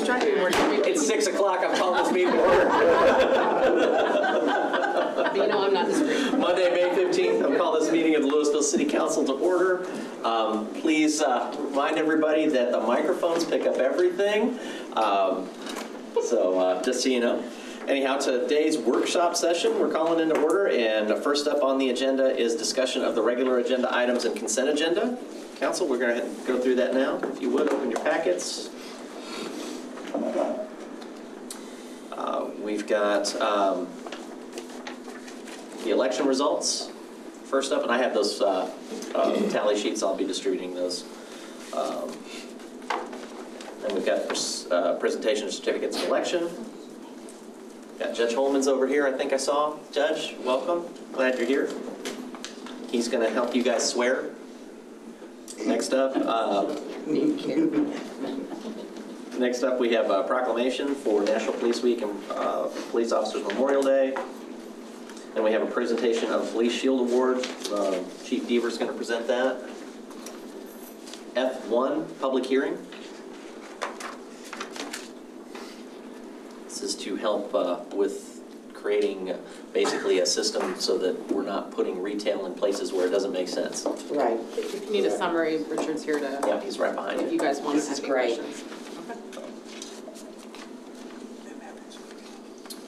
trying to be more strict. It's 6 o'clock. I'm calling this meeting to order. But you know I'm not discreet. Monday, May 15th. I'm calling this meeting of the Lewisville City Council to order. Please remind everybody that the microphones pick up everything. Just so you know. Anyhow, today's workshop session we're calling into order, and first up on the agenda is discussion of the regular agenda items and consent agenda. Council, we're going to go through that now. If you would, open your packets. We've got the election results first up, and I have those tally sheets. I'll be distributing those. And we've got presentation of certificates of election. Got Judge Holman's over here, I think I saw. Judge, welcome. Glad you're here. He's going to help you guys swear. Next up, we have a proclamation for National Police Week and Police Officers Memorial Day. And we have a presentation of Police Shield Award. Chief Deaver's going to present that. F1, public hearing. This is to help with creating basically a system so that we're not putting retail in places where it doesn't make sense. Right. If you need a summary, Richard's here to. Yeah, he's right behind if you guys want to ask questions. Okay.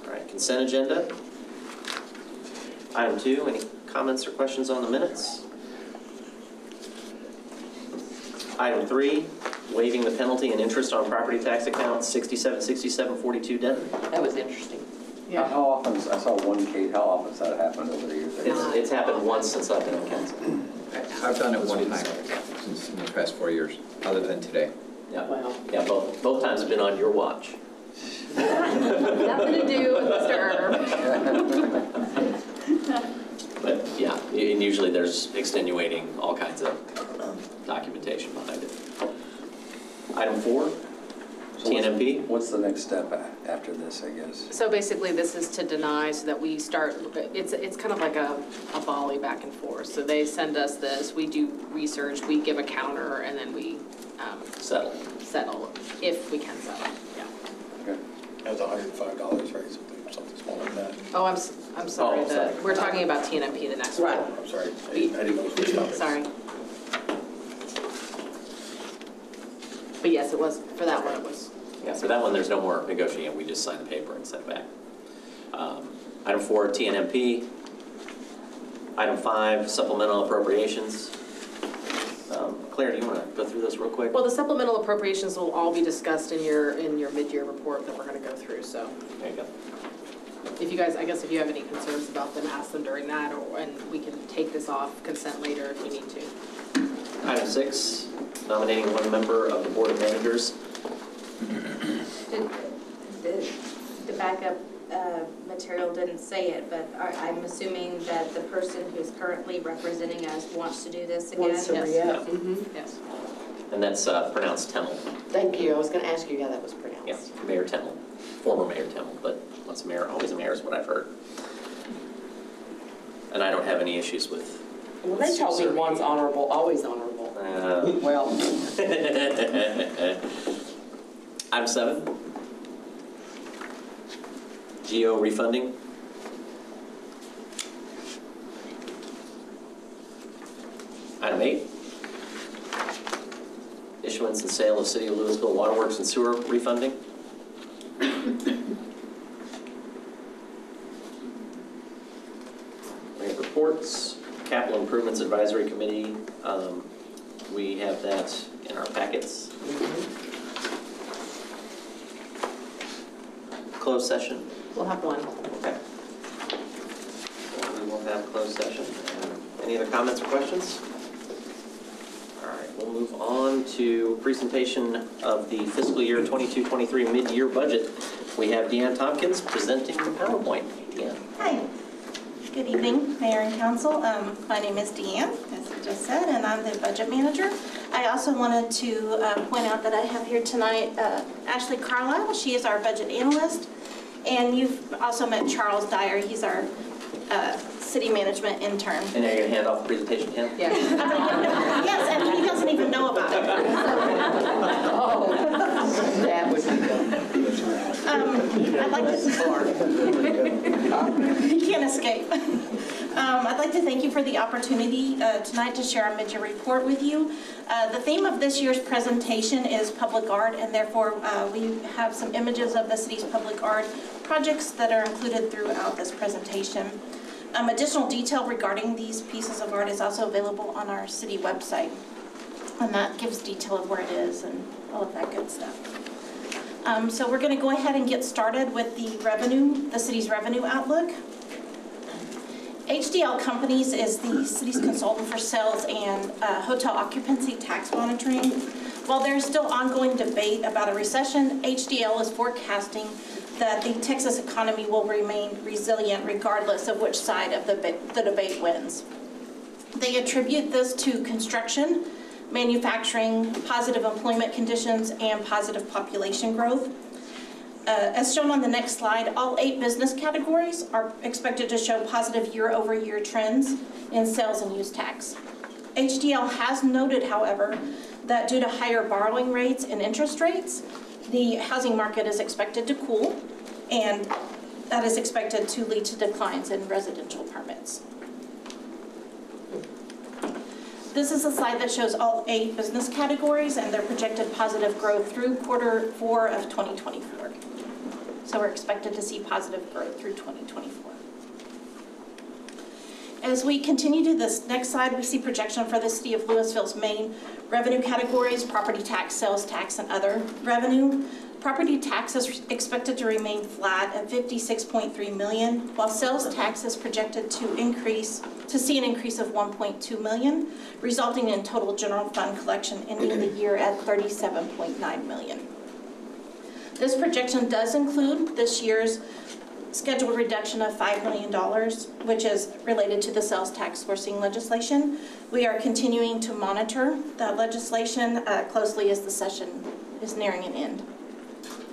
All right, consent agenda. Item 2, any comments or questions on the minutes? Item 3, waiving the penalty and interest on property tax account 676742 Denton. That was interesting. Yeah. How often, I saw one case, how often has that happened over the years? It's happened once since I've been on council. I've done it one time since in the past 4 years, other than today. Yeah, wow. Yeah, both times have been on your watch. Nothing to do with Mr. Herb. But yeah, and usually there's extenuating all kinds of documentation behind it. Item 4, TNMP. What's the next step after this, I guess? So basically this is to deny so that we start, it's kind of like a volley back and forth. So they send us this, we do research, we give a counter, and then we settle if we can settle. Yeah. Okay. That's $105, right? Something small like that. Oh, I'm sorry. Sorry. We're talking about TNMP the next one. I'm sorry. I didn't know it was topics. Sorry. But yes, it was, for that one it was. Yeah, for that one there's no more negotiating. We just sign the paper and send it back. Item 4, TNMP. Item 5, supplemental appropriations. Claire, do you want to go through this real quick? Well, the supplemental appropriations will all be discussed in your mid-year report that we're going to go through. So There you go. if you guys, I guess if you have any concerns about them, ask them during that, and we can take this off consent later if we need to. Item 6, nominating one member of the Board of Managers. The backup material didn't say it, but I'm assuming that the person who's currently representing us wants to do this again? Yes. Yeah. Yes. And that's pronounced Temmel. Thank you. I was going to ask you how that was pronounced. Yeah, Mayor Temmel. Former Mayor Temmel, but once a mayor, always a mayor is what I've heard. And I don't have any issues with. Well, they told me once honorable, always honorable. Well. Item 7. GO refunding. Item 8. Issuance and sale of City of Lewisville waterworks and sewer refunding. We have reports. Capital Improvements Advisory Committee. We have that in our packets. Closed session. We'll have one. Okay. We will have closed session. Any other comments or questions? All right, we'll move on to presentation of the fiscal year 22-23 mid-year budget. We have Deanne Tompkins presenting the PowerPoint. Deanne. Hi. Good evening, Mayor and Council. My name is Deanne, as I just said, and I'm the budget manager. I also wanted to point out that I have here tonight Ashley Carlisle. She is our budget analyst. And you've also met Charles Dyer. He's our city management intern. And are you going to hand off the presentation to him? Yes. Yes, and he doesn't even know about it. Oh, that would be good. find it. You can't escape. I'd like to thank you for the opportunity tonight to share our mid-year report with you. The theme of this year's presentation is public art, and therefore we have some images of the city's public art projects that are included throughout this presentation. Additional detail regarding these pieces of art is also available on our city website, and that gives detail of where it is and all of that good stuff. So we're going to go ahead and get started with the city's revenue outlook. HDL Companies is the city's consultant for sales and hotel occupancy tax monitoring. While there is still ongoing debate about a recession, HDL is forecasting that the Texas economy will remain resilient regardless of which side of the debate wins. They attribute this to construction, manufacturing, positive employment conditions, and positive population growth. As shown on the next slide, all 8 business categories are expected to show positive year-over-year trends in sales and use tax. HDL has noted, however, that due to higher borrowing rates and interest rates, the housing market is expected to cool, and that is expected to lead to declines in residential permits. This is a slide that shows all 8 business categories and their projected positive growth through Q4 of 2024. So we're expected to see positive growth through 2024. As we continue to this next slide, we see projection for the city of Lewisville's main revenue categories: property tax, sales tax, and other revenue. Property tax is expected to remain flat at $56.3 million, while sales tax is projected to see an increase of $1.2 million, resulting in total general fund collection ending the year at $37.9 million. This projection does include this year's scheduled reduction of $5 million, which is related to the sales tax sourcing legislation. We are continuing to monitor that legislation closely as the session is nearing an end.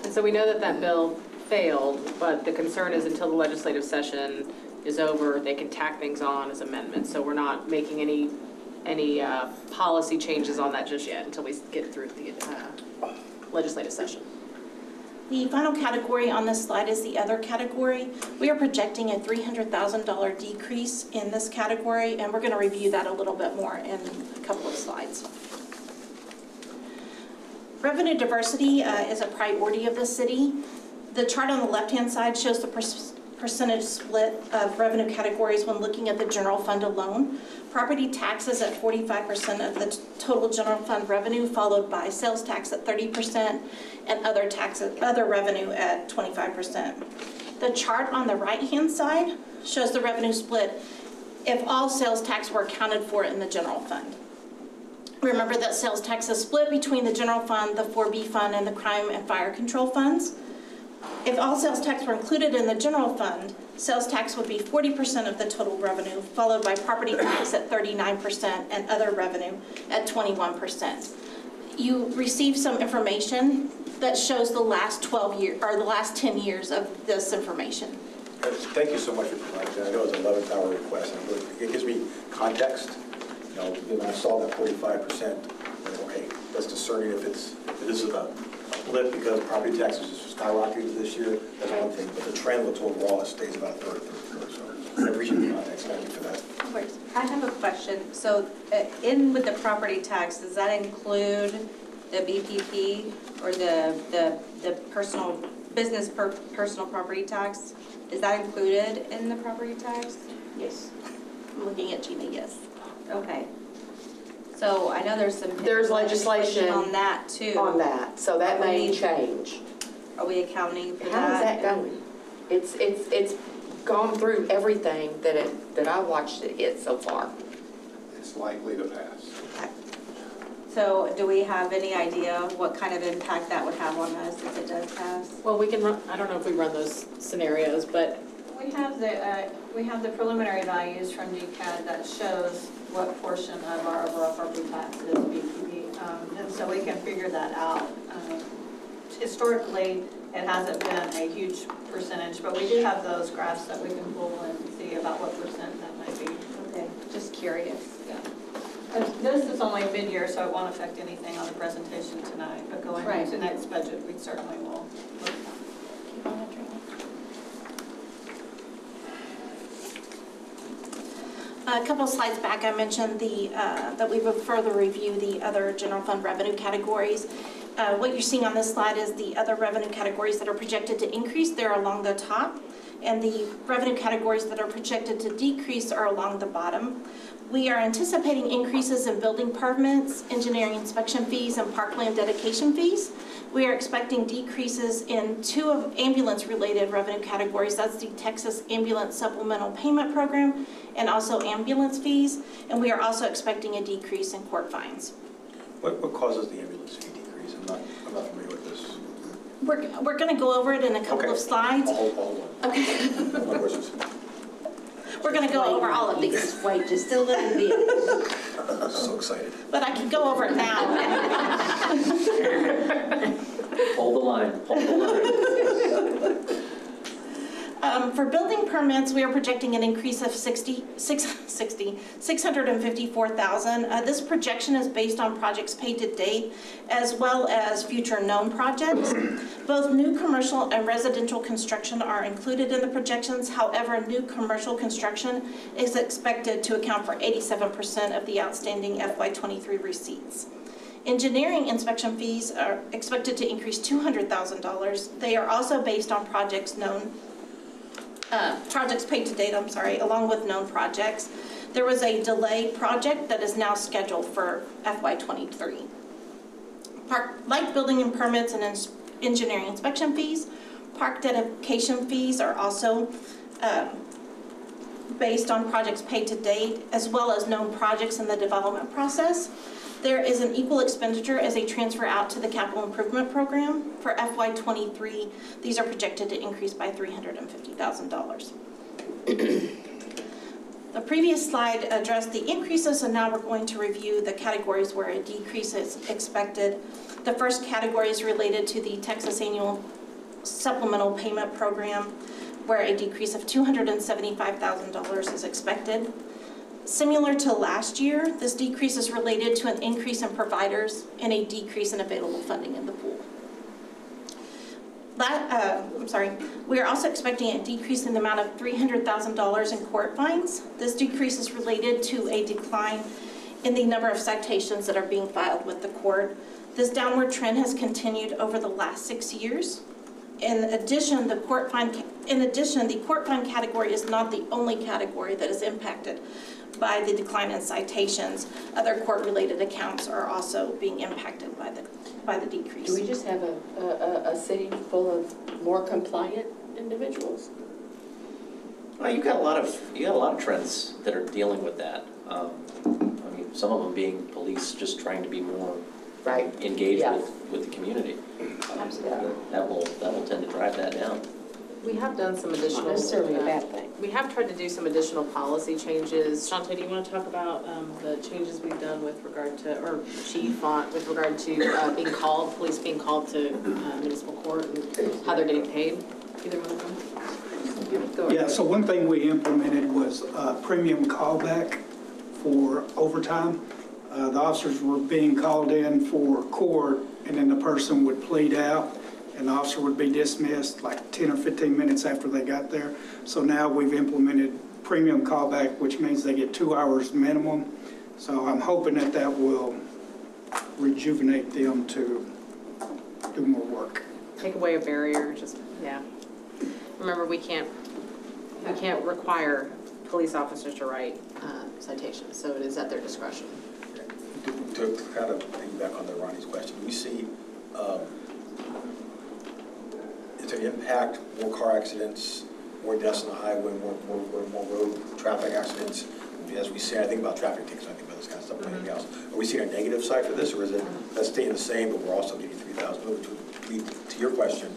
And so we know that that bill failed, but the concern is until the legislative session is over, they can tack things on as amendments. So we're not making any policy changes on that just yet until we get through the legislative session. The final category on this slide is the other category. We are projecting a $300,000 decrease in this category, and we're going to review that a little bit more in a couple of slides. Revenue diversity is a priority of the city. The chart on the left-hand side shows the percentage split of revenue categories when looking at the general fund alone. Property taxes at 45% of the total general fund revenue, followed by sales tax at 30% and other revenue at 25%. The chart on the right-hand side shows the revenue split if all sales tax were accounted for in the general fund. Remember that sales tax is split between the general fund, the 4B fund, and the crime and fire control funds. If all sales tax were included in the general fund, sales tax would be 40% of the total revenue, followed by property tax at 39% and other revenue at 21%. You received some information that shows the last 12 years, or the last 10 years of this information. Thank you so much for providing that. I know it's an 11th-hour request, and it gives me context. You know, when I saw that 45%, hey, that's discerning if this is a blip because property taxes just skyrocketed this year. That's one thing, but the trend looks overall it stays about a third. So I appreciate the context. Thank you for that. Of course. I have a question. So in with the property tax, does that include the BPP or the personal property tax? Is that included in the property tax? Yes. I'm looking at Gina, yes. Okay. So I know there's legislation on that too. On that, so that may change. Are we accounting for How is that? that going? It's gone through everything that I watched it hit so far. It's likely to pass. Okay. So do we have any idea what kind of impact that would have on us if it does pass? Well, we can run, I don't know if we run those scenarios, but We have the preliminary values from DCAD that shows what portion of our overall property tax is BPP, and so we can figure that out. Historically, it hasn't been a huge percentage, but we do have those graphs that we can pull and see about what percent that might be. Okay, just curious. Yeah. This is only mid-year, so it won't affect anything on the presentation tonight, but going into next budget, we certainly will look. A couple of slides back, I mentioned that we would further review the other general fund revenue categories. What you're seeing on this slide is the other revenue categories that are projected to increase. They're along the top, and the revenue categories that are projected to decrease are along the bottom. We are anticipating increases in building permits, engineering inspection fees, and parkland dedication fees. We are expecting decreases in 2 of ambulance-related revenue categories. That's the Texas Ambulance Supplemental Payment Program and also ambulance fees. And we are also expecting a decrease in court fines. What causes the ambulance fee decrease? I'm not familiar with this. We're going to go over it in a couple of slides. Hold on. Okay. My questions. We're going to go over all of these. Just wait just a little bit. I'm so excited. But I can go over it now. Hold the line, hold the line. For building permits, we are projecting an increase of $654,000. This projection is based on projects paid to date, as well as future known projects. Both new commercial and residential construction are included in the projections. However, new commercial construction is expected to account for 87% of the outstanding FY23 receipts. Engineering inspection fees are expected to increase $200,000. They are also based on projects paid to date, along with known projects. There was a delay project that is now scheduled for FY23. Like building and permits and engineering inspection fees, park dedication fees are also based on projects paid to date, as well as known projects in the development process. There is an equal expenditure as a transfer out to the capital improvement program. For FY23, these are projected to increase by $350,000. The previous slide addressed the increases, and now we're going to review the categories where a decrease is expected. The first category is related to the Texas Annual Supplemental Payment Program, where a decrease of $275,000 is expected. Similar to last year, this decrease is related to an increase in providers and a decrease in available funding in the pool. We are also expecting a decrease in the amount of $300,000 in court fines. This decrease is related to a decline in the number of citations that are being filed with the court. This downward trend has continued over the last 6 years. In addition, the court fine category is not the only category that is impacted by the decline in citations. Other court-related accounts are also being impacted by the decrease. Do we just have a city full of more compliant individuals? Well, you got a lot of trends that are dealing with that. I mean, some of them being police just trying to be more engaged with the community. Absolutely. That will tend to drive that down. We have done some additional. Not necessarily a bad thing. We have tried to do some additional policy changes. Shantae, do you want to talk about the changes we've done with regard to, or Chief Font, with regard to police being called to municipal court and how they're getting paid? Either one of them? Yeah, so one thing we implemented was premium callback for overtime. The officers were being called in for court, and then the person would plead out, and the officer would be dismissed like 10 or 15 minutes after they got there. So now we've implemented premium callback, which means they get 2 hours minimum. So I'm hoping that will rejuvenate them to do more work. Take away a barrier, Remember, we can't require police officers to write citations, so it is at their discretion. To kind of piggyback on Ronnie's question, we see it's an impact, more car accidents, more deaths on the highway, more road traffic accidents. As we say, I think about traffic tickets, I think about this kind of stuff, anything else. Are we seeing a negative side for this, or is it that's staying the same, but we're also getting 3,000? To your question,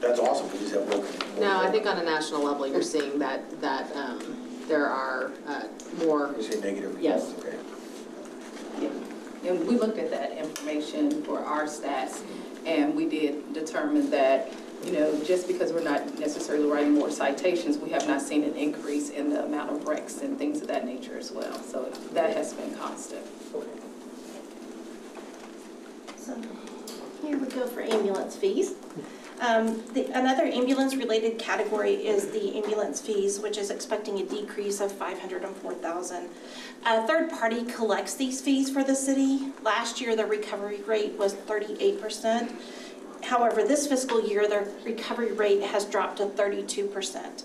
that's awesome. We just have more. No, I think on a national level, you're seeing that there are more. You're seeing negative results. Yes. Okay. Yeah. And we looked at that information for our stats, and we did determine that, just because we're not necessarily writing more citations, we have not seen an increase in the amount of wrecks and things of that nature as well. So that has been constant. So here we go for ambulance fees. Another ambulance-related category is the ambulance fees, which is expecting a decrease of $504,000. A third party collects these fees for the city. Last year, the recovery rate was 38%. However, this fiscal year, the recovery rate has dropped to 32%.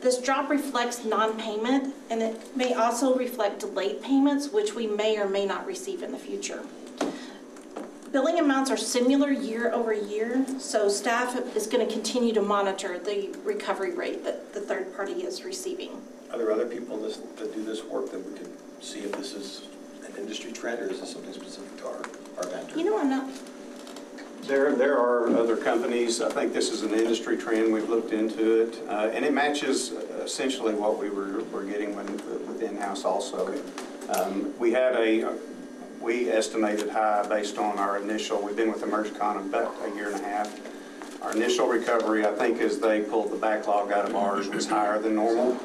This drop reflects non-payment, and it may also reflect delayed payments, which we may or may not receive in the future. Billing amounts are similar year over year, so staff is going to continue to monitor the recovery rate that the third party is receiving. Are there other people that do this work that we can see if this is an industry trend, or is this something specific to our vendor? You know, I'm not. There are other companies. I think this is an industry trend. We've looked into it, and it matches essentially what we were getting with in-house also. We estimated high based on our initial, we've been with EmergeCon about a year and a half. Our initial recovery, I think, as they pulled the backlog out of ours, was higher than normal,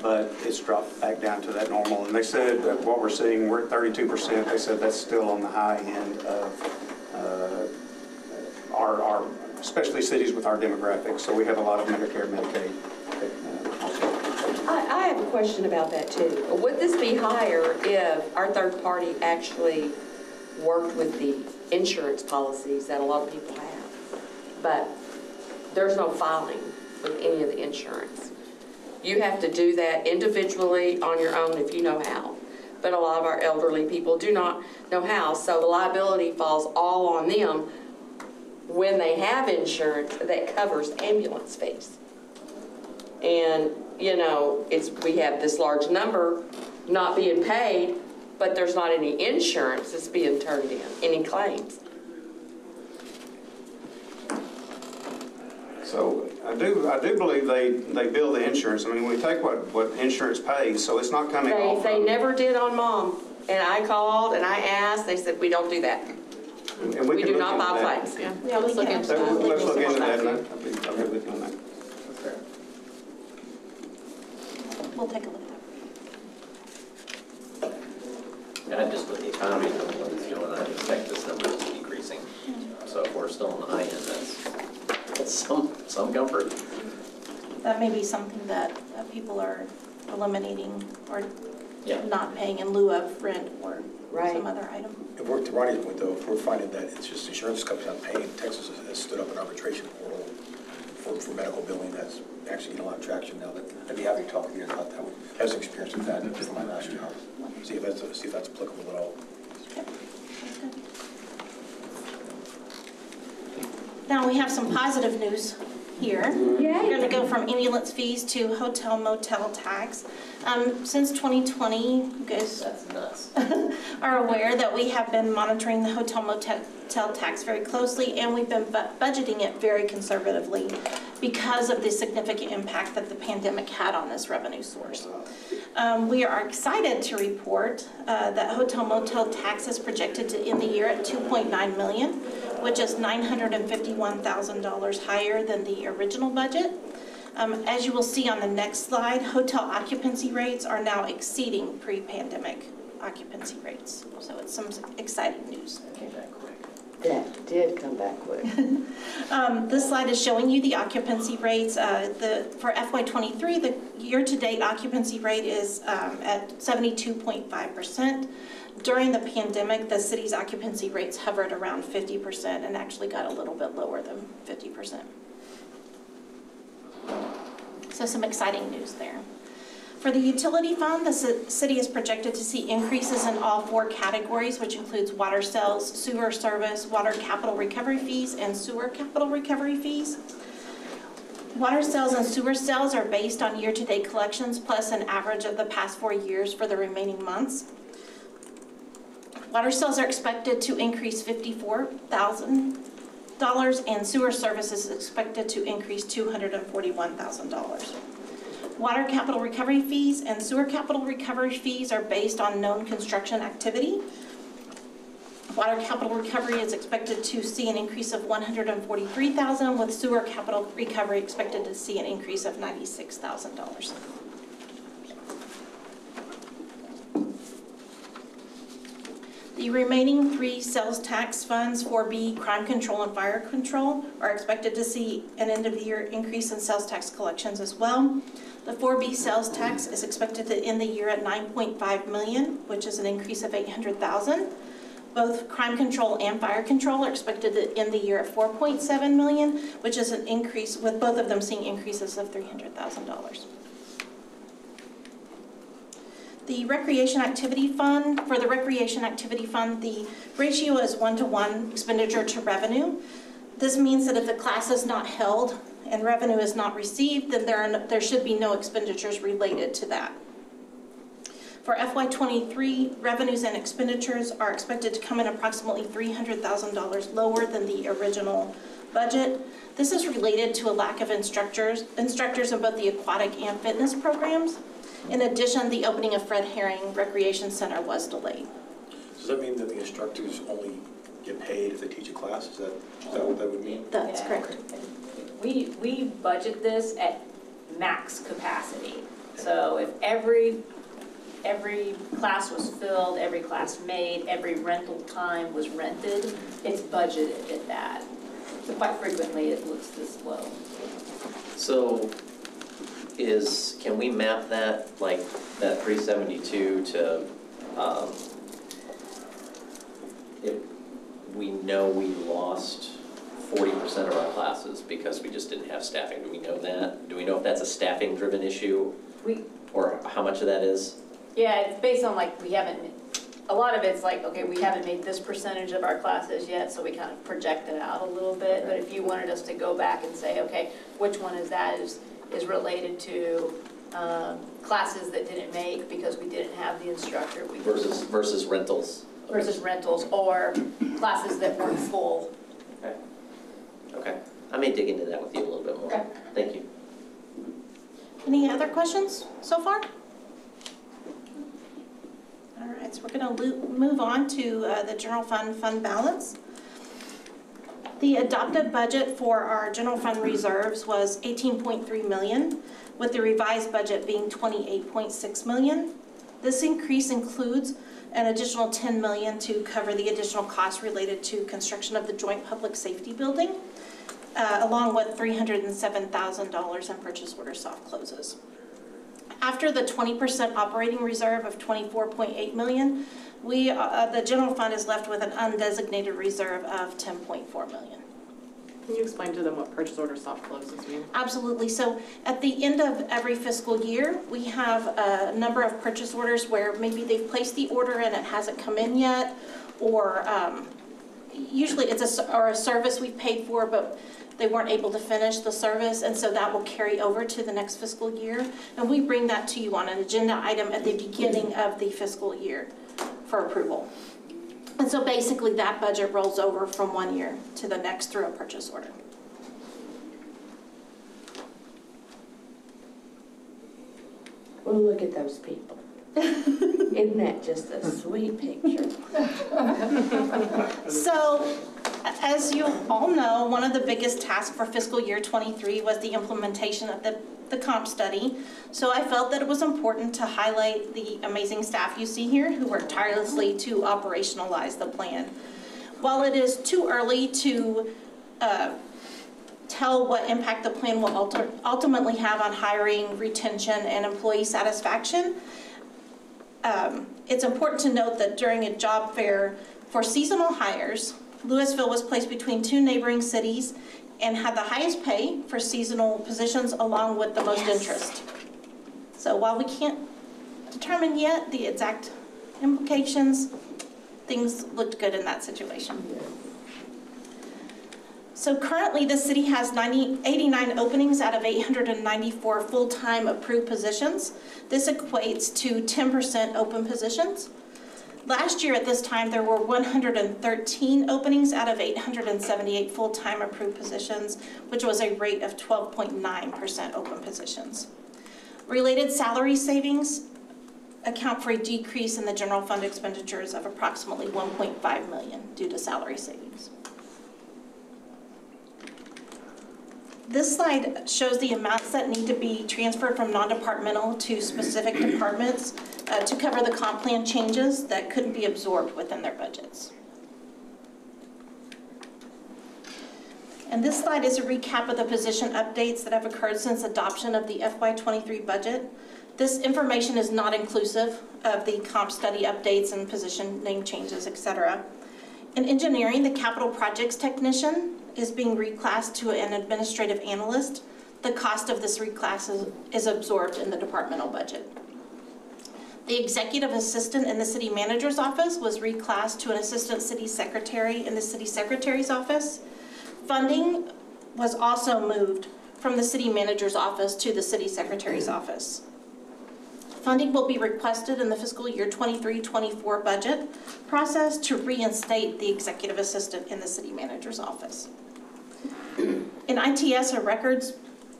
but it's dropped back down to that normal. And they said that what we're seeing, we're at 32%. They said that's still on the high end of our, especially cities with our demographics. So we have a lot of Medicare, Medicaid. I have a question about that too. Would this be higher if our third party actually worked with the insurance policies that a lot of people have? But there's no filing with any of the insurance. You have to do that individually on your own if you know how. But a lot of our elderly people do not know how, so the liability falls all on them when they have insurance that covers ambulance fees. And, you know, we have this large number not being paid, but there's not any insurance that's being turned in, any claims. So I do believe they bill the insurance. I mean, we take what insurance pays, so it's not coming off. They never did on Mom. And I called and I asked, they said, we don't do that. And we do not file claims. Yeah, Let's look into that. Let's look into that. that. I'll get with you on that. We'll take a look at that. Yeah, just with the economy and what it's doing, I expect this number is decreasing. So if we're still on the high end, that's some comfort. That may be something that people are eliminating or not paying in lieu of rent or some other item. If we're to Ronnie's point, though, if we're finding that it's just insurance companies not paying, Texas has stood up an arbitration portal for medical billing that's actually getting a lot of traction now. I'd be happy to talk with you about that. I have some experience with that from my last job. See if that's applicable at all. Okay. Now we have some positive news here. We're going to go from ambulance fees to hotel motel tax. Since 2020, you guys are aware that we have been monitoring the hotel motel tax very closely, and we've been budgeting it very conservatively because of the significant impact that the pandemic had on this revenue source. We are excited to report that hotel motel tax is projected to end the year at $2.9 million, which is $951,000 higher than the original budget. As you will see on the next slide, hotel occupancy rates are now exceeding pre-pandemic occupancy rates. So it's some exciting news. That did come back quick. This slide is showing you the occupancy rates. For FY23, the year-to-date occupancy rate is at 72.5%. During the pandemic, the city's occupancy rates hovered around 50% and actually got a little bit lower than 50%. So some exciting news there. For the utility fund, the city is projected to see increases in all 4 categories, which includes water sales, sewer service, water capital recovery fees, and sewer capital recovery fees. Water sales and sewer sales are based on year-to-date collections plus an average of the past 4 years for the remaining months. Water sales are expected to increase $54,000, and sewer services is expected to increase $241,000. Water capital recovery fees and sewer capital recovery fees are based on known construction activity. Water capital recovery is expected to see an increase of $143,000, with sewer capital recovery expected to see an increase of $96,000. The remaining 3 sales tax funds, 4B, crime control and fire control, are expected to see an end-of-year increase in sales tax collections as well. The 4B sales tax is expected to end the year at $9.5 million, which is an increase of $800,000. Both crime control and fire control are expected to end the year at $4.7 million, which is an increase, with both of them seeing increases of $300,000. The recreation activity fund, for the recreation activity fund, the ratio is 1-to-1 expenditure to revenue. This means that if the class is not held and revenue is not received, then there should be no expenditures related to that. For FY23, revenues and expenditures are expected to come in approximately $300,000 lower than the original budget. This is related to a lack of instructors in both the aquatic and fitness programs. In addition, the opening of Fred Herring Recreation Center was delayed. Does that mean that the instructors only get paid if they teach a class? Is that what that would mean? That's correct. We budget this at max capacity. So if every class was filled, every class made, every rental time was rented, it's budgeted at that. So quite frequently it looks this low. So can we map that, like that 372 to, if we know we lost 40% of our classes because we just didn't have staffing, do we know that? Do we know if that's a staffing driven issue? Or how much of that is? Yeah, it's based on like a lot of it's like, okay, we haven't made this percentage of our classes yet, so we kind of project it out a little bit. But if you wanted us to go back and say, okay, which one is that is related to classes that didn't make because we didn't have the instructor. Versus rentals. Versus rentals, or classes that weren't full. Okay. Okay. I may dig into that with you a little bit more. Okay. Thank you. Any other questions so far? All right, so we're going to move on to the general fund balance. The adopted budget for our general fund reserves was $18.3 million, with the revised budget being $28.6 million. This increase includes an additional $10 million to cover the additional costs related to construction of the joint public safety building, along with $307,000 in purchase order soft closes. After the 20% operating reserve of $24.8 million, the general fund is left with an undesignated reserve of $10.4 million. Can you explain to them what purchase order soft closes mean? Absolutely. So at the end of every fiscal year, we have a number of purchase orders where maybe they've placed the order and it hasn't come in yet, or usually it's a service we've paid for, but they weren't able to finish the service, and so that will carry over to the next fiscal year. And we bring that to you on an agenda item at the beginning of the fiscal year for approval. And so basically that budget rolls over from one year to the next through a purchase order. Well, look at those people. Isn't that just a sweet picture? So, as you all know, one of the biggest tasks for fiscal year 23 was the implementation of the comp study. So I felt that it was important to highlight the amazing staff you see here who worked tirelessly to operationalize the plan. While it is too early to tell what impact the plan will ultimately have on hiring, retention, and employee satisfaction, it's important to note that during a job fair for seasonal hires, Lewisville was placed between 2 neighboring cities and had the highest pay for seasonal positions along with the most interest. So while we can't determine yet the exact implications, things looked good in that situation. So currently the city has 89 openings out of 894 full-time approved positions. This equates to 10% open positions. Last year at this time, there were 113 openings out of 878 full-time approved positions, which was a rate of 12.9% open positions. Related salary savings account for a decrease in the general fund expenditures of approximately $1.5 million due to salary savings. This slide shows the amounts that need to be transferred from non-departmental to specific departments to cover the comp plan changes that couldn't be absorbed within their budgets. And this slide is a recap of the position updates that have occurred since adoption of the FY23 budget. This information is not inclusive of the comp study updates and position name changes, etc. In engineering, the capital projects technician is being reclassed to an administrative analyst. The cost of this reclass is absorbed in the departmental budget. The executive assistant in the city manager's office was reclassed to an assistant city secretary in the city secretary's office. Funding was also moved from the city manager's office to the city secretary's office. Funding will be requested in the fiscal year 23-24 budget process to reinstate the executive assistant in the city manager's office. In ITS, a records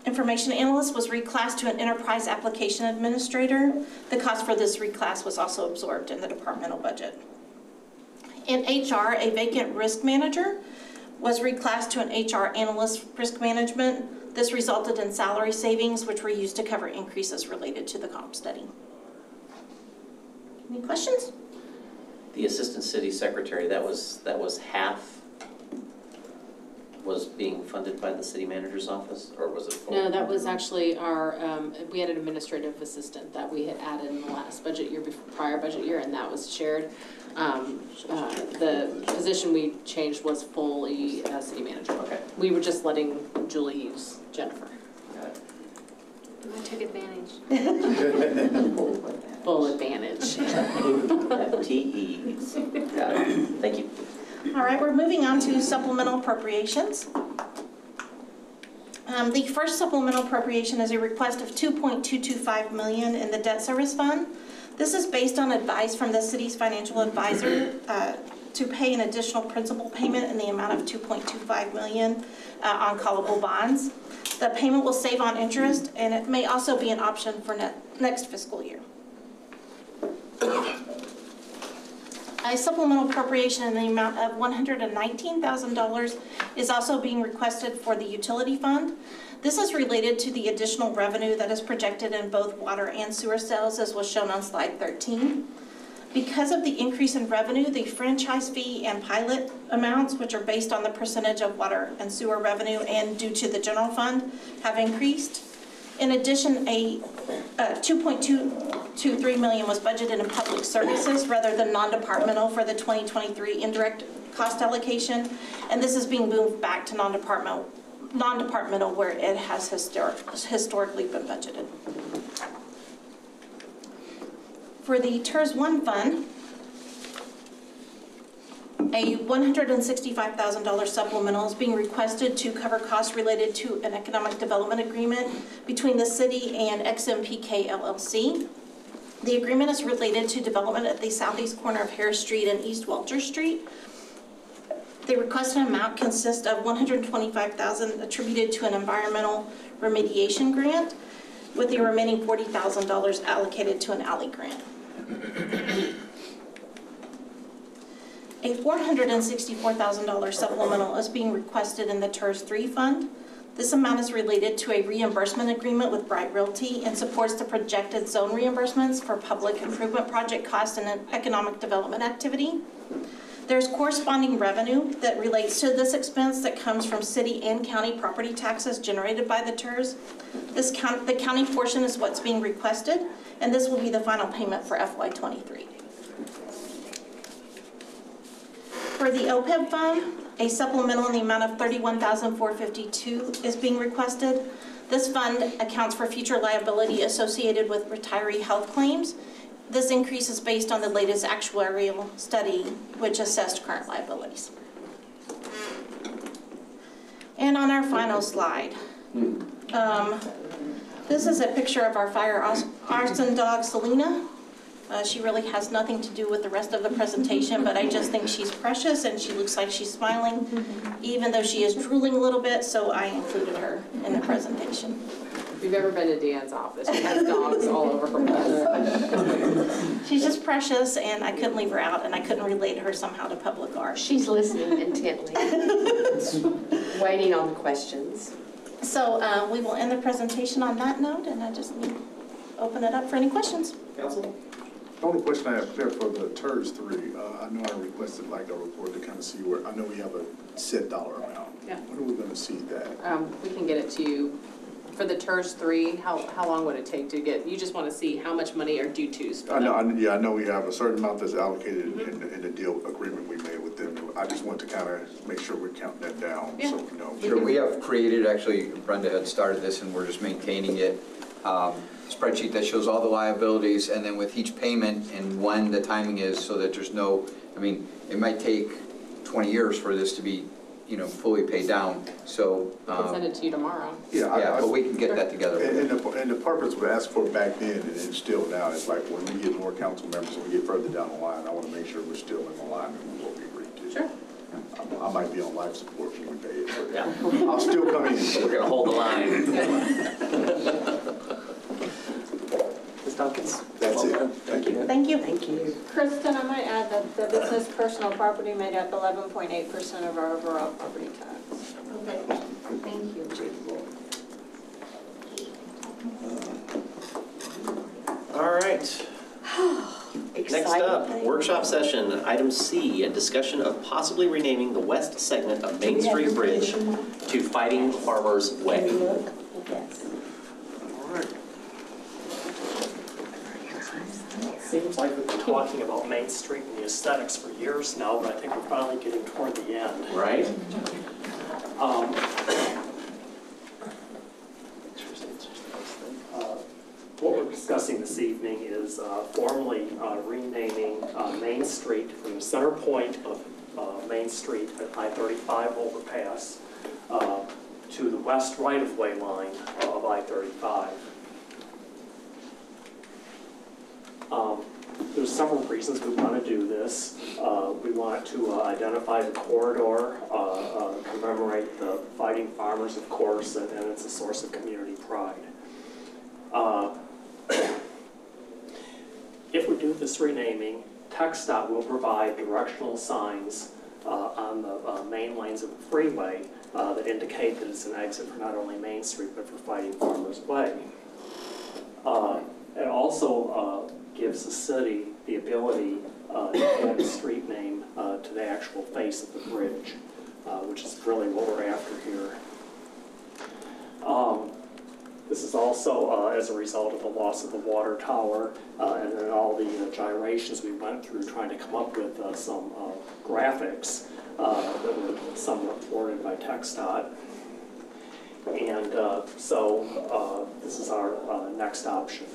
information analyst was reclassed to an enterprise application administrator. The cost for this reclass was also absorbed in the departmental budget. In HR, a vacant risk manager was reclassed to an HR analyst risk management. This resulted in salary savings, which were used to cover increases related to the comp study. Any questions? The assistant city secretary, that was half was being funded by the city manager's office, or was it full? No, that was actually our, we had an administrative assistant that we had added in the last budget year, prior budget year, and that was shared. The position we changed was fully city manager. Okay. We were just letting Julie use Jennifer. Got it. I took advantage. Full advantage. FTEs. Got it. Thank you. All right, we're moving on to supplemental appropriations. The first supplemental appropriation is a request of $2.225 million in the debt service fund. This is based on advice from the city's financial advisor to pay an additional principal payment in the amount of $2.25 million on callable bonds. The payment will save on interest, and it may also be an option for next fiscal year. A supplemental appropriation in the amount of $119,000 is also being requested for the utility fund. This is related to the additional revenue that is projected in both water and sewer sales, as was shown on slide 13. Because of the increase in revenue, the franchise fee and pilot amounts, which are based on the percentage of water and sewer revenue and due to the general fund, have increased. In addition, a $2.223 million was budgeted in public services rather than non-departmental for the 2023 indirect cost allocation, and this is being moved back to non-departmental where it has historically been budgeted. For the TERS 1 fund, a $165,000 supplemental is being requested to cover costs related to an economic development agreement between the city and XMPK LLC. The agreement is related to development at the southeast corner of Harris Street and East Walter Street. The requested amount consists of $125,000 attributed to an environmental remediation grant, with the remaining $40,000 allocated to an alley grant. A $464,000 supplemental is being requested in the TERS 3 fund. This amount is related to a reimbursement agreement with Bright Realty and supports the projected zone reimbursements for public improvement project costs and economic development activity. There's corresponding revenue that relates to this expense that comes from city and county property taxes generated by the TERS. The county portion is what's being requested, and this will be the final payment for FY23. For the OPEB fund, a supplemental in the amount of $31,452 is being requested. This fund accounts for future liability associated with retiree health claims. This increase is based on the latest actuarial study, which assessed current liabilities. And on our final slide, this is a picture of our fire arson dog, Selena. She really has nothing to do with the rest of the presentation, but I just think she's precious and she looks like she's smiling, even though she is drooling a little bit, so I included her in the presentation. If you've ever been to Deanne's office, she has dogs all over her place. She's just precious, and I couldn't leave her out, and I couldn't relate her somehow to public art. She's listening intently, waiting on the questions. So we will end the presentation on that note, and I just need to open it up for any questions. Council? The only question I have, Claire, for the TERS 3, I know I requested like a report to kind of see where, I know we have a set dollar amount. Yeah. When are we going to see that? We can get it to you. For the TERS 3, how long would it take to get, you just want to see how much money are due to spend? I know we have a certain amount that's allocated in the deal agreement we made with them. I just want to kind of make sure we're counting that down, so, you know. Sure, we have created, actually, Brenda had started this and we're just maintaining it. Spreadsheet that shows all the liabilities and then with each payment and when the timing is so that there's no, I mean, it might take 20 years for this to be, you know, fully paid down, so. I can send it to you tomorrow. Yeah, but we can get that together. And the purpose we asked for back then and it's still now, it's like when we get more council members and we get further down the line, I want to make sure we're still in alignment with what we agreed to. Sure. I might be on life support when we pay it, but Yeah. I'll still come in. We're going to hold the line. Ms. Tompkins? That's it. Thank you. Thank you. Thank you. Kristen, I might add that the business personal property made up 11.8% of our overall property tax. Okay, thank you. All right. Next up, workshop session, item C, a discussion of possibly renaming the west segment of Main Street Bridge to Fighting Farmers Way. Yes. Seems like we've been talking about Main Street and the aesthetics for years now, but I think we're finally getting toward the end. Right? What we're discussing this evening is formally renaming Main Street from the center point of Main Street at I-35 overpass to the west right-of-way line of I-35. There's several reasons we want to do this. We want to identify the corridor, commemorate the fighting farmers, of course, and it's a source of community pride. If we do this renaming, TxDOT will provide directional signs on the main lanes of the freeway that indicate that it's an exit for not only Main Street, but for Fighting Farmers Way. It also gives the city the ability to add a street name to the actual face of the bridge, which is really what we're after here. This is also as a result of the loss of the water tower and then all the gyrations we went through trying to come up with some graphics that were somewhat thwarted by TxDOT. And so this is our next option.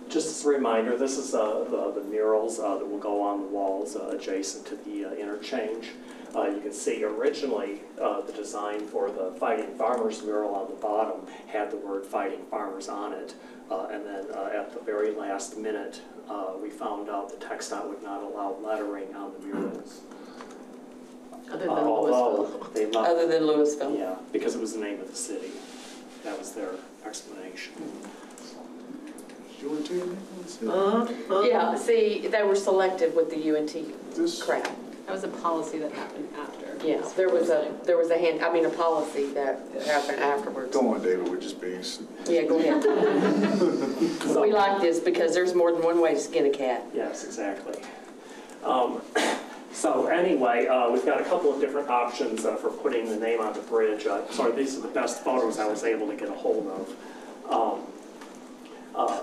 Just as a reminder, this is the murals that will go on the walls adjacent to the interchange. You can see originally the design for the Fighting Farmers mural on the bottom had the word Fighting Farmers on it. And then at the very last minute, we found out that TxDOT would not allow lettering on the murals. Other than Lewisville. They love, Other than Lewisville. Yeah, because it was the name of the city. That was their explanation. Yeah, see, they were selective with the UNT crap. That was a policy that happened after. Yes, there was a policy that happened afterwards. Go on, David, we're just being. Yeah, go ahead. We like this because there's more than one way to skin a cat. Yes, exactly. So anyway, we've got a couple of different options for putting the name on the bridge. Sorry, these are the best photos I was able to get a hold of.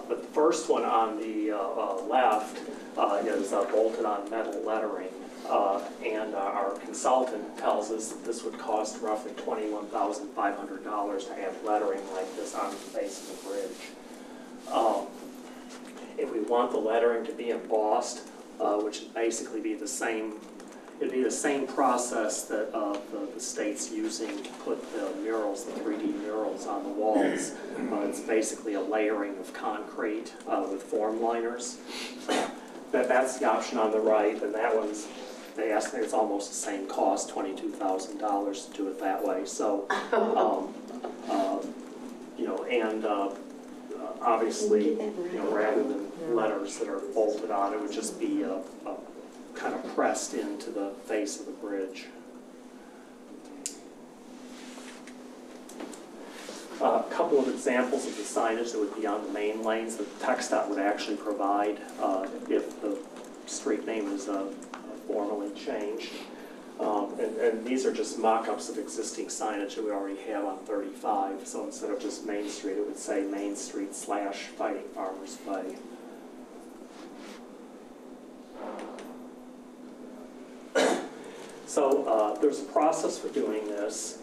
But the first one on the left is bolted on metal lettering. And our consultant tells us that this would cost roughly $21,500 to have lettering like this on the face of the bridge. If we want the lettering to be embossed, which would basically be the same, it'd be the same process that the state's using to put the murals, the 3D murals on the walls. It's basically a layering of concrete with form liners. That's the option on the right, and that one's, they estimate it's almost the same cost, $22,000 to do it that way. So, you know, and obviously, you know, rather than letters that are bolted on, it would just be kind of pressed into the face of the bridge. A couple couple of examples of the signage that would be on the main lanes that TxDOT would actually provide if the street name is formally changed. And these are just mock-ups of existing signage that we already have on 35. So instead of just Main Street, it would say Main Street / Fighting Farmers Way. So there's a process for doing this.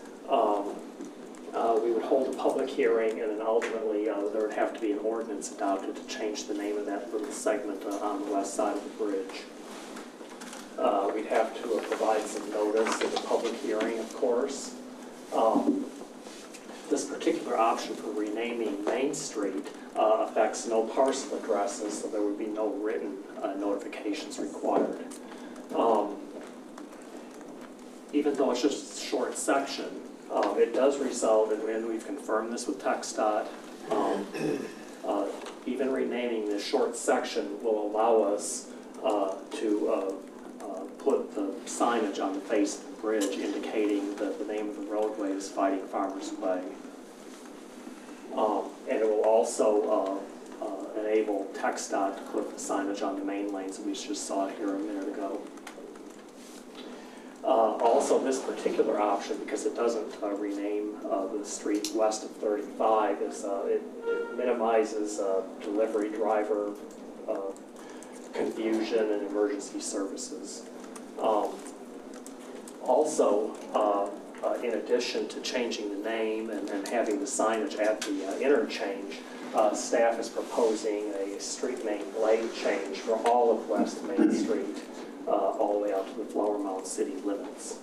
We would hold a public hearing, and then ultimately there would have to be an ordinance adopted to change the name of that little segment on the west side of the bridge. We'd have to provide some notice of the public hearing, of course. This particular option for renaming Main Street affects no parcel addresses, so there would be no written notifications required. Even though it's just a short section, it does result, and we've confirmed this with TxDOT, even renaming this short section will allow us to put the signage on the face of the bridge indicating that the name of the roadway is Fighting Farmers Way. And it will also enable TxDOT to put the signage on the main lanes that we just saw here a minute ago. Also, this particular option, because it doesn't rename the street west of 35, is it minimizes delivery driver confusion and emergency services. Also, in addition to changing the name and having the signage at the interchange, staff is proposing a street name blade change for all of West Main Street, all the way out to the Flower Mound city limits.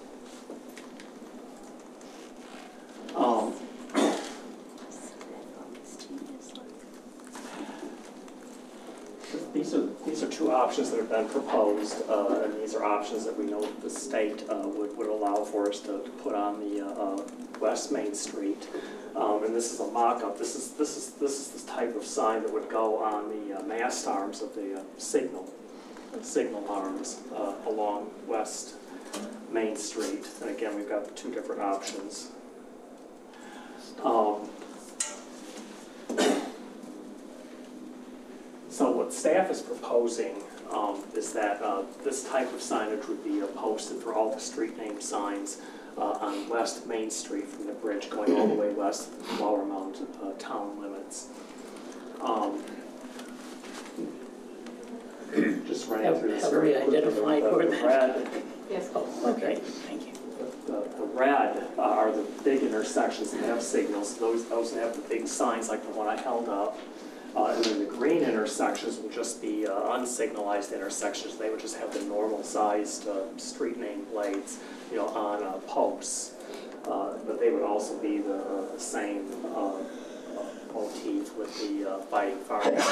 These are two options that have been proposed, and these are options that we know that the state would allow for us to put on the West Main Street. And this is a mock-up. This is the type of sign that would go on the mast arms of the signal arms along West Main Street. And again, we've got the two different options. So what staff is proposing is that this type of signage would be posted for all the street name signs on West Main Street from the bridge going all the way west of the Flower Mound town limits. Just running through this very quickly. Identified where the red, Yes. Oh, okay, thank you. the red are the big intersections that have signals. Those that have the big signs like the one I held up. And then the green intersections will just be unsignalized intersections. They would just have the normal sized street name blades, on posts. But they would also be the same motif with the Fighting Farmers.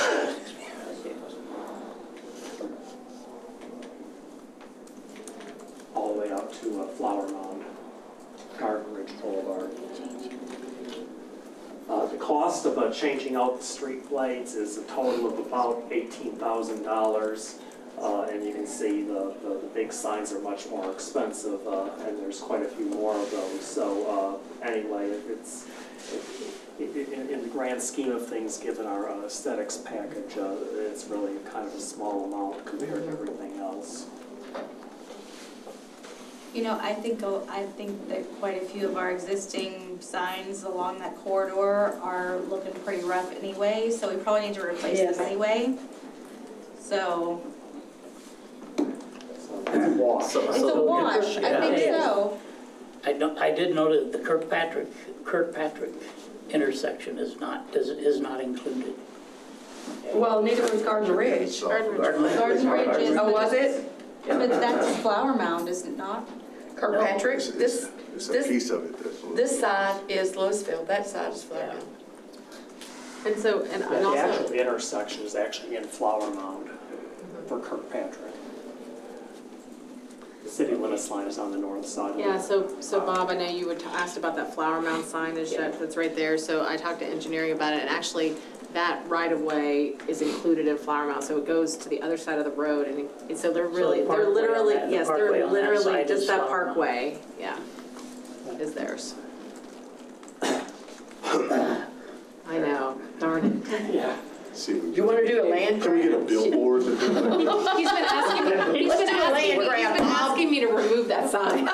All the way out to Flower Mound, Garden Ridge Boulevard. The cost of changing out the street blades is a total of about $18,000. And you can see the big signs are much more expensive, and there's quite a few more of those. So anyway, it's in the grand scheme of things, given our aesthetics package, it's really kind of a small amount compared to everything else. I think that quite a few of our existing signs along that corridor are looking pretty rough anyway, so we probably need to replace them anyway. So It's a wash. it's a wash, I think so. I did note that the Kirkpatrick intersection is not included. Well, neither was Garden Ridge. Garden Ridge is. Oh, was it? But that's Flower Mound, is it not? Kirkpatrick? It's a piece of it. This side is Lewisville, that side is Flower Mound. And so, and The also, actual intersection is actually in Flower Mound for Kirkpatrick. The city limits line is on the north side. yeah, so Bob, I know you were asked about that Flower Mound signage that's right there. So I talked to engineering about it, and actually that right-of-way is included in Flower Mound, so it goes to the other side of the road, and so they're literally, just that parkway, yeah, is theirs. Yeah. See, You want to do a land can we get a grant? billboard to do that? He's been asking me to remove that sign.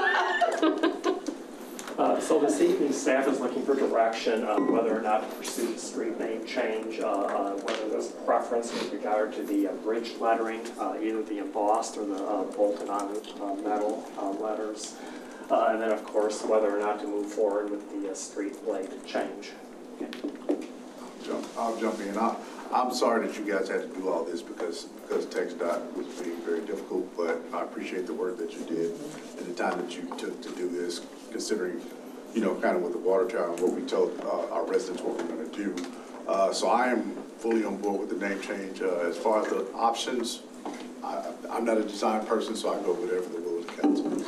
So this evening, staff is looking for direction on whether or not to pursue the street name change, whether there's a preference with regard to the bridge lettering, either the embossed or the bolted on metal letters. And then, of course, whether or not to move forward with the street blade change. I'll jump in. I'm sorry that you guys had to do all this because TxDOT was being very difficult, but I appreciate the work that you did and the time that you took to do this, considering, you know, kind of with the water tower and what we told our residents what we're going to do. So I am fully on board with the name change. As far as the options, I'm not a design person, so I go whatever the will of the council.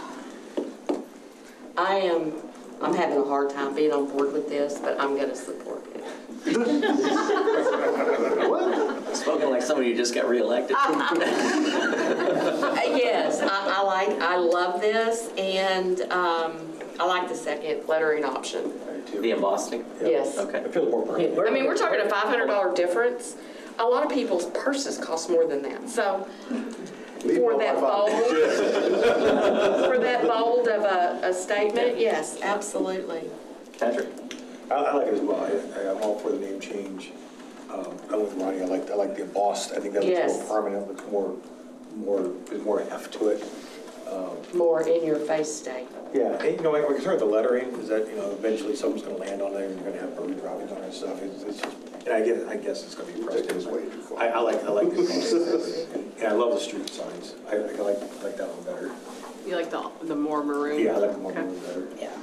I'm having a hard time being on board with this, but I'm going to support it. Spoken like somebody who just got reelected. Yes, I love this, and I like the second lettering option. The embossing? Yes. Okay. I mean, we're talking a $500 difference. A lot of people's purses cost more than that, so for that bold of a statement, yes, absolutely. Patrick? I like it as well. I'm all for the name change. I love Ronnie. I like the embossed. I think that looks more permanent, looks there's more heft to it. More in your face state. Yeah, and, you know, my concern with the lettering is that, you know, eventually someone's going to land on there and you're going to have burger droppings on it and stuff. It's just, and I guess it's going to be precedent. Way too far. I like this. And I love the street signs. I like that one better. You like the more maroon? Yeah, I like the more maroon better. Yeah.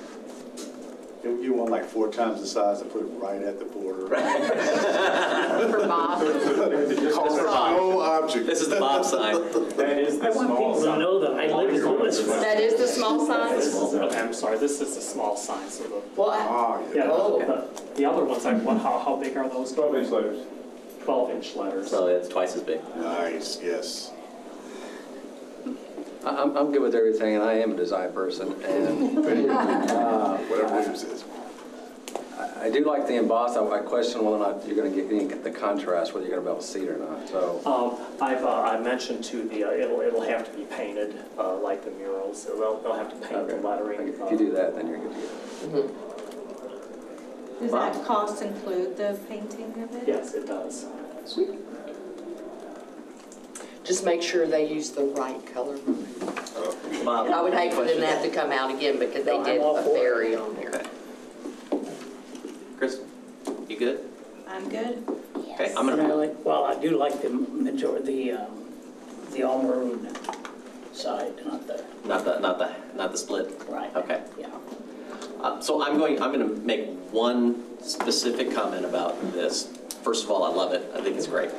You want like 4 times the size to put it right at the border. For Bob. No object. This is the Bob sign. That is the I want small people to sign. know that I live in Lewisville. That is the small size? I'm sorry, this is the small sign, so the, Well, yeah, the other ones, how big are those? 12-inch letters. 12-inch letters. So it's twice as big. Nice, yes. I'm good with everything, and I am a design person, and Whatever William says. I do like the embossed. I question whether or not you're going to get the contrast, whether you're going to be able to see it or not. So I mentioned too it'll have to be painted like the murals. So they'll have to paint the lettering. if you do that, then you're good to go. Does that cost include the painting of it? Yes, it does. Sweet. just make sure they use the right color. Bob, I would hate for them question? to have to come out again because they No, did I'm all a for it. fairy on there. Okay. Chris, you good? I'm good. Okay, I'm And I gonna, like, well, I do like the majority, the all maroon side, not not the split. right. Okay. Yeah. So I'm going to make one specific comment about this. First of all, I love it. I think it's great.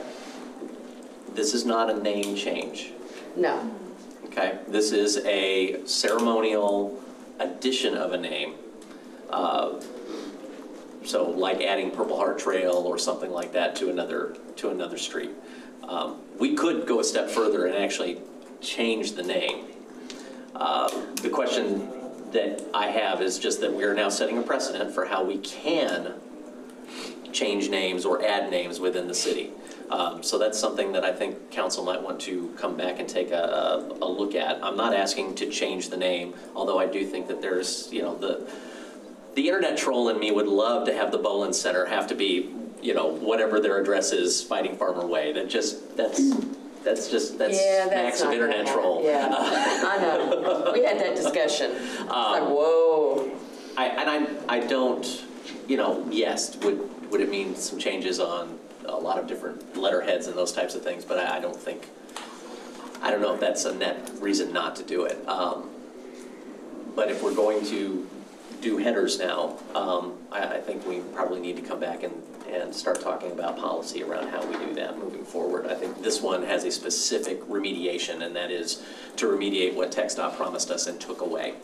This is not a name change, No. okay? This is a ceremonial addition of a name. So like adding Purple Heart Trail or something like that to another street. We could go a step further and actually change the name. The question that I have is just that we are now setting a precedent for how we can change names or add names within the city. So that's something that I think council might want to come back and take a look at. I'm not asking to change the name, although I do think that there's, the internet troll in me would love to have the Bolin Center have to be, whatever their address is, Fighting Farmer Way. That's max of internet troll. Yeah, I know. We had that discussion. It's like, whoa. I don't, yes, would it mean some changes on a lot of different letterheads and those types of things, but I don't know if that's a net reason not to do it. But if we're going to do headers now, I think we probably need to come back and start talking about policy around how we do that moving forward. I think this one has a specific remediation, and that is to remediate what TxDOT promised us and took away.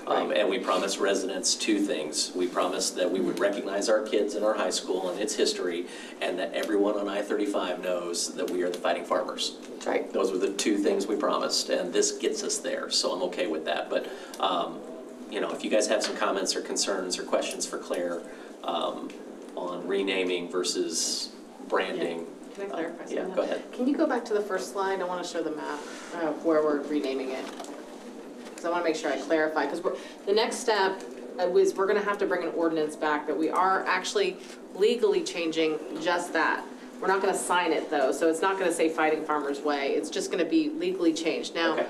And we promised residents two things. We promised that we would recognize our kids in our high school and its history, and that everyone on I-35 knows that we are the Fighting Farmers. That's right. Those were the two things we promised, and this gets us there, so I'm okay with that. But, if you guys have some comments or concerns or questions for Claire on renaming versus branding. Can I clarify something? Yeah, go ahead. Can you go back to the first slide? I want to show the map of where we're renaming it. Because I want to make sure I clarify, because the next step is we're going to have to bring an ordinance back that we are actually legally changing just that. We're not going to sign it though, so it's not going to say Fighting Farmers Way. It's just going to be legally changed. Now,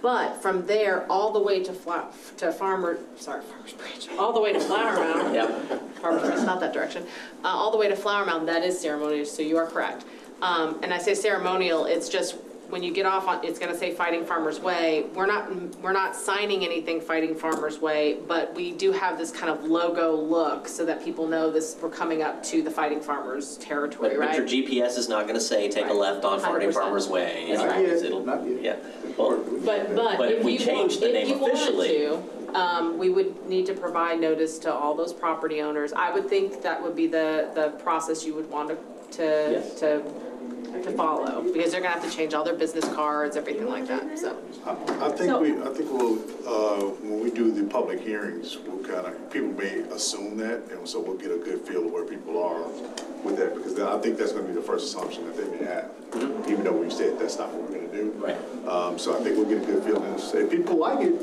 but from there all the way to Farmers Branch, all the way to Flower Mound. Yep. Farmers Branch, not that direction. All the way to Flower Mound, that is ceremonial, so you are correct. And I say ceremonial, it's just when you get off on, it's going to say Fighting Farmers Way. We're not signing anything Fighting Farmers Way, but we do have this kind of logo look so that people know this. We're coming up to the Fighting Farmers territory, right? But your GPS is not going to say take a left on Fighting Farmers Way. That's right. Not yet. Yeah. Well, but if we change the name officially, we would need to provide notice to all those property owners. I would think that would be the process you would want to follow, because they're gonna have to change all their business cards, everything like that, so. I think we'll, when we do the public hearings, we'll kind of, people may assume that, and so we'll get a good feel of where people are with that, because I think that's gonna be the first assumption that they may have, even though we've said that's not what we're gonna do. Right. So I think we'll get a good feeling and say, if people like it,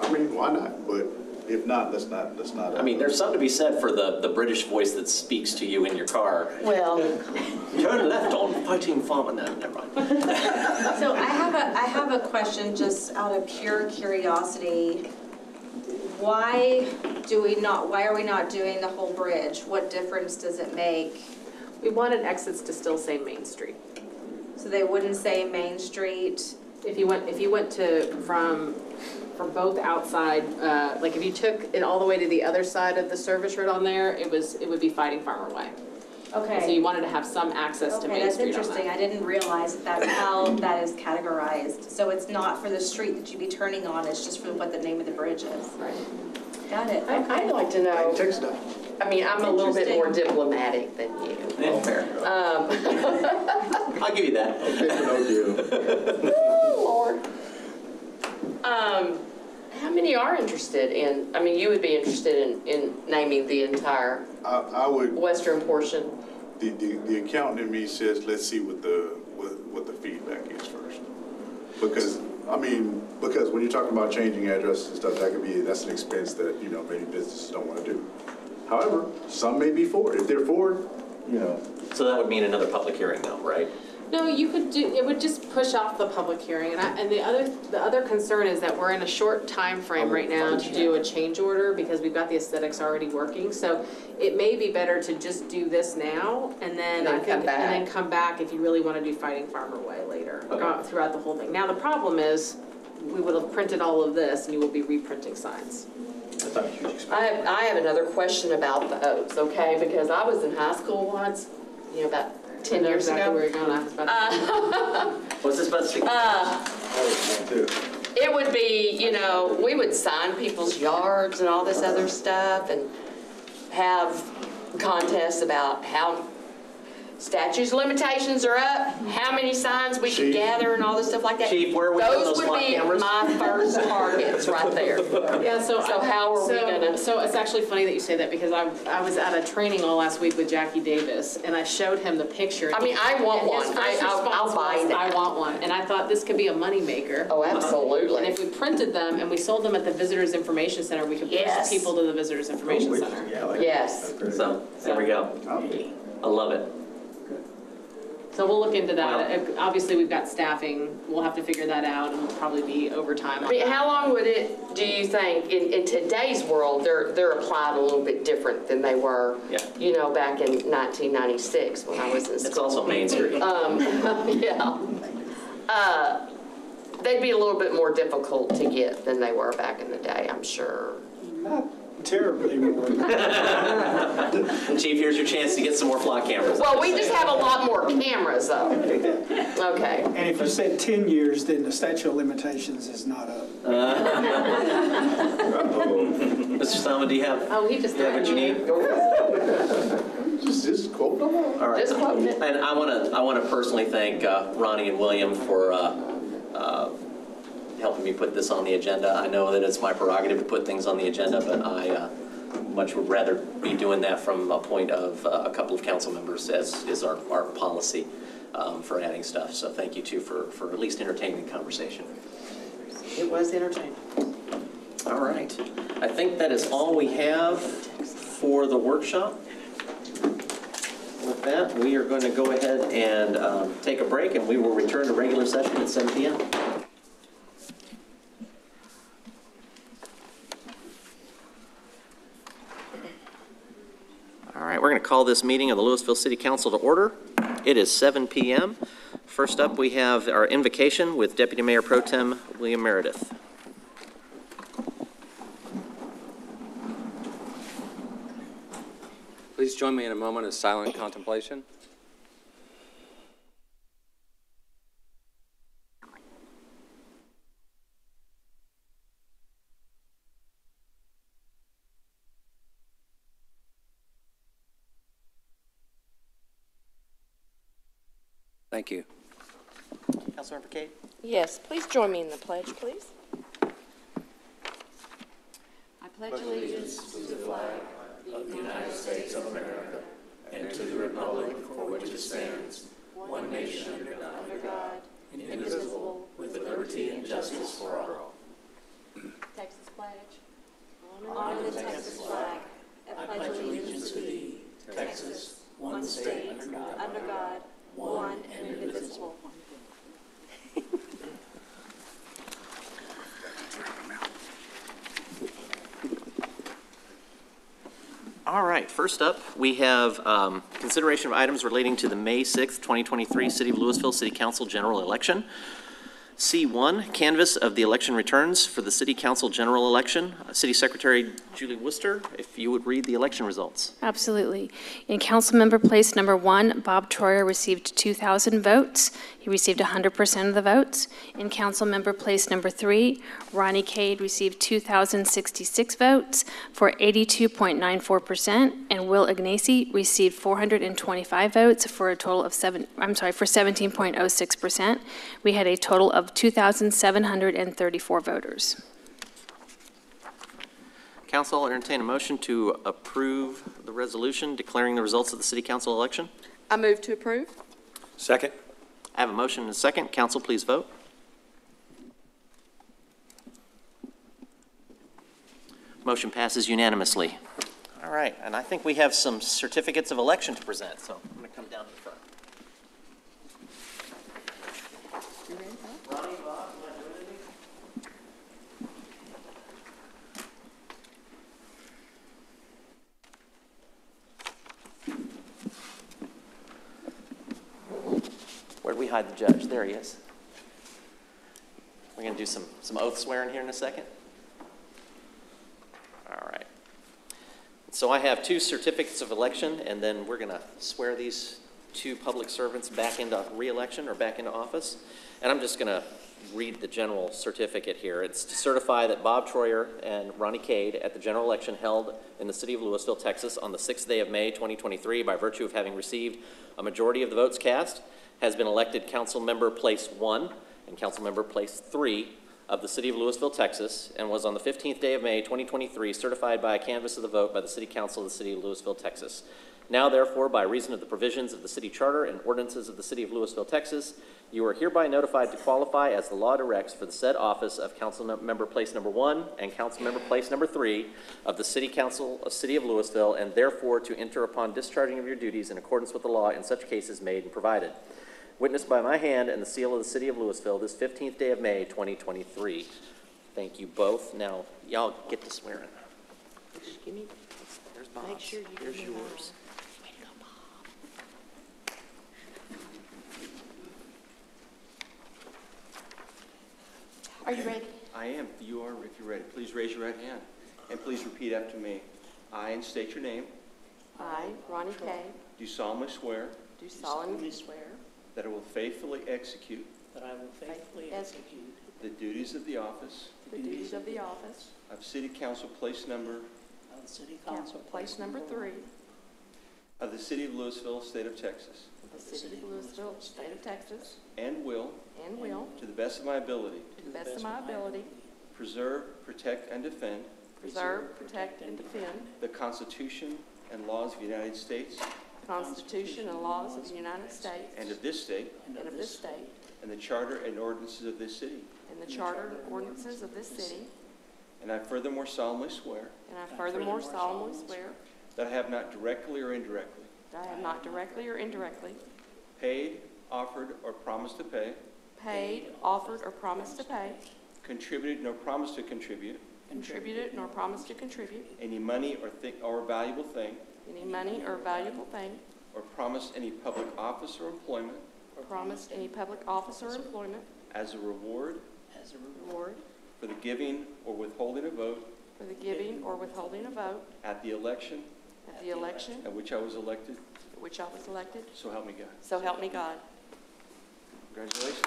I mean, why not? But if not, let's not. I mean, there's something to be said for the British voice that speaks to you in your car. Well, Turn left on Fighting Farmer. No, never mind. So I have a question just out of pure curiosity. Why are we not doing the whole bridge? What difference does it make? We wanted exits to still say Main Street. So they wouldn't say Main Street? If you went to, from both outside, like if you took it all the way to the other side of the service road on there, it would be Fighting Farmer Way. Okay. So you wanted to have some access to Main Street on that. That's interesting. I didn't realize that's how that is categorized. So it's not for the street that you'd be turning on, it's just for what the name of the bridge is. Right. Got it. I'd like to know, I mean, I'm a little bit more diplomatic than you. Yeah, fair. I'll give you that. Okay, no deal. Lord. How many are interested in, I mean, you would be interested in naming the entire I would. western portion? The accountant in me says, let's see what the feedback is first. Because when you're talking about changing addresses and stuff, that's an expense that, maybe businesses don't want to do. However, some may be for it. If they're for it, So that would mean another public hearing though, right? No, you could do, it would just push off the public hearing, and the other concern is that we're in a short time frame right now to do a change order, because we've got the aesthetics already working, so it may be better to just do this now, and then come back if you really want to do Fighting Farmer Way later, throughout the whole thing. Now, the problem is, we would have printed all of this, and you will be reprinting signs. that's not a huge expense. I have another question about those, okay? Because I was in high school once, about 10 years ago. Where you're going. I was about to What's this supposed to be? It would be, we would sign people's yards and all this other stuff and have contests about how statutes of limitations are up, how many signs we can gather and all this stuff like that. Chief, where are we putting those those would be cameras? my first targets right there. Yeah, so how are we gonna? So it's actually funny that you say that, because I was at a training all last week with Jackie Davis, and I showed him the picture. I mean, I want And one. his first I'll response buy was, that. I want one, and I thought this could be a moneymaker. Oh, absolutely. And if we printed them and we sold them at the Visitors Information Center, we could push Yes. people to the Visitors Information Center. Yes. So there we go. I love it. So we'll look into that. Obviously, we've got staffing. We'll have to figure that out, and it'll probably be overtime on I mean, that. how long would it, do you think, in today's world, they're applied a little bit different than they were, back in 1996 when I was in school. It's also Main Street. Yeah. They'd be a little bit more difficult to get than they were back in the day, I'm sure. Not terribly more. Chief, here's your chance to get some more flock cameras. Well, we just have a lot more cameras, though. Okay. And if you said 10 years, then the statute of limitations is not up. Mr. Salmon, do you have Oh, he just. what you need? Just quote them all. All right. Just quoting it. And I want to personally thank Ronnie and William for helping me put this on the agenda. I know that it's my prerogative to put things on the agenda, but I much would rather be doing that from a point of a couple of council members, as is our policy for adding stuff. So thank you, too, for at least entertaining the conversation. It was entertaining. All right. I think that is all we have for the workshop. With that, we are going to go ahead and take a break, and we will return to regular session at 7 p.m. All right, we're going to call this meeting of the Lewisville City Council to order. It is 7 p.m. First up, we have our invocation with Deputy Mayor Pro Tem William Meredith. Please join me in a moment of silent contemplation. Thank you. Councilmember Cade? Yes, please join me in the pledge, please. I pledge allegiance to the flag of the United States of America and to the republic for which it stands, one nation under God, indivisible, with liberty and justice for all. Texas pledge. Honor the Texas flag. I pledge allegiance to thee, Texas, one state under God, one and indivisible. All right, first up, we have consideration of items relating to the May 6th, 2023 City of Lewisville City Council General Election. C1, canvass of the election returns for the City Council General Election. City Secretary Julie Worcester, if you would read the election results. Absolutely. In council member place number 1, Bob Troyer received 2,000 votes. He received 100% of the votes. In council member place number 3, Ronnie Cade received 2,066 votes for 82.94%, and Will Ignacy received 425 votes for a total of 17.06%. We had a total of 2,734 voters. Council, I'll entertain a motion to approve the resolution declaring the results of the City Council election. I move to approve. Second. I have a motion and a second. Council, please vote. Motion passes unanimously. All right, and I think we have some certificates of election to present, so I'm going to come down to the front. Ronnie, Bob, you want to do anything? Where'd we hide the judge? There he is. We're going to do some oath swearing here in a second. All right. So I have 2 certificates of election, and then we're going to swear these 2 public servants back into re-election or back into office. And I'm just going to read the general certificate here. It's to certify that Bob Troyer and Ronnie Cade at the general election held in the city of Lewisville, Texas on the 6th day of May, 2023, by virtue of having received a majority of the votes cast, has been elected council member place 1 and council member place 3 of the city of Lewisville, Texas, and was on the 15th day of May, 2023, certified by a canvass of the vote by the City Council of the city of Lewisville, Texas. Now, therefore, by reason of the provisions of the city charter and ordinances of the city of Lewisville, Texas, you are hereby notified to qualify as the law directs for the said office of council member place number 1 and council member place number 3 of the City Council of City of Lewisville, and therefore to enter upon discharging of your duties in accordance with the law in such cases made and provided. Witnessed by my hand and the seal of the city of Lewisville this 15th day of May, 2023. Thank you both. Now, y'all get to swearing. Give me. There's Bob's. Make sure you Here's give me yours. Way to go, Bob. Are you ready? I am. You are, if you're ready. Please raise your right hand and please repeat after me. I, and state your name, I, Ronnie Cade, do solemnly swear do solemnly swear that I will faithfully execute That I will faithfully execute the duties of the office the duties of the office of City Council Place Number of the City Council place number 3 of the City of Lewisville, State of Texas, of the City of Lewisville, State of Texas, and will, and will, to the best of my ability, to the best of my ability, preserve, protect, and defend preserve, protect, and defend the Constitution and laws of the United States the Constitution and laws of the United States and of this state, and of this state, and the charter and ordinances of this city. and the charter and ordinances of this city, And I furthermore solemnly swear and I furthermore solemnly swear that I have not directly or indirectly that I have not directly or indirectly paid, offered, or promised to pay, paid, offered, or promised to pay, contributed nor promised to contribute contributed, nor promised to contribute any money or valuable thing, any money or valuable thing, or promised any public office or employment or promised any public office or employment as a reward as a reward for the giving or withholding a vote for the giving or withholding a vote at the election at which I was elected, which I was elected. so help me God. So help me God. Congratulations.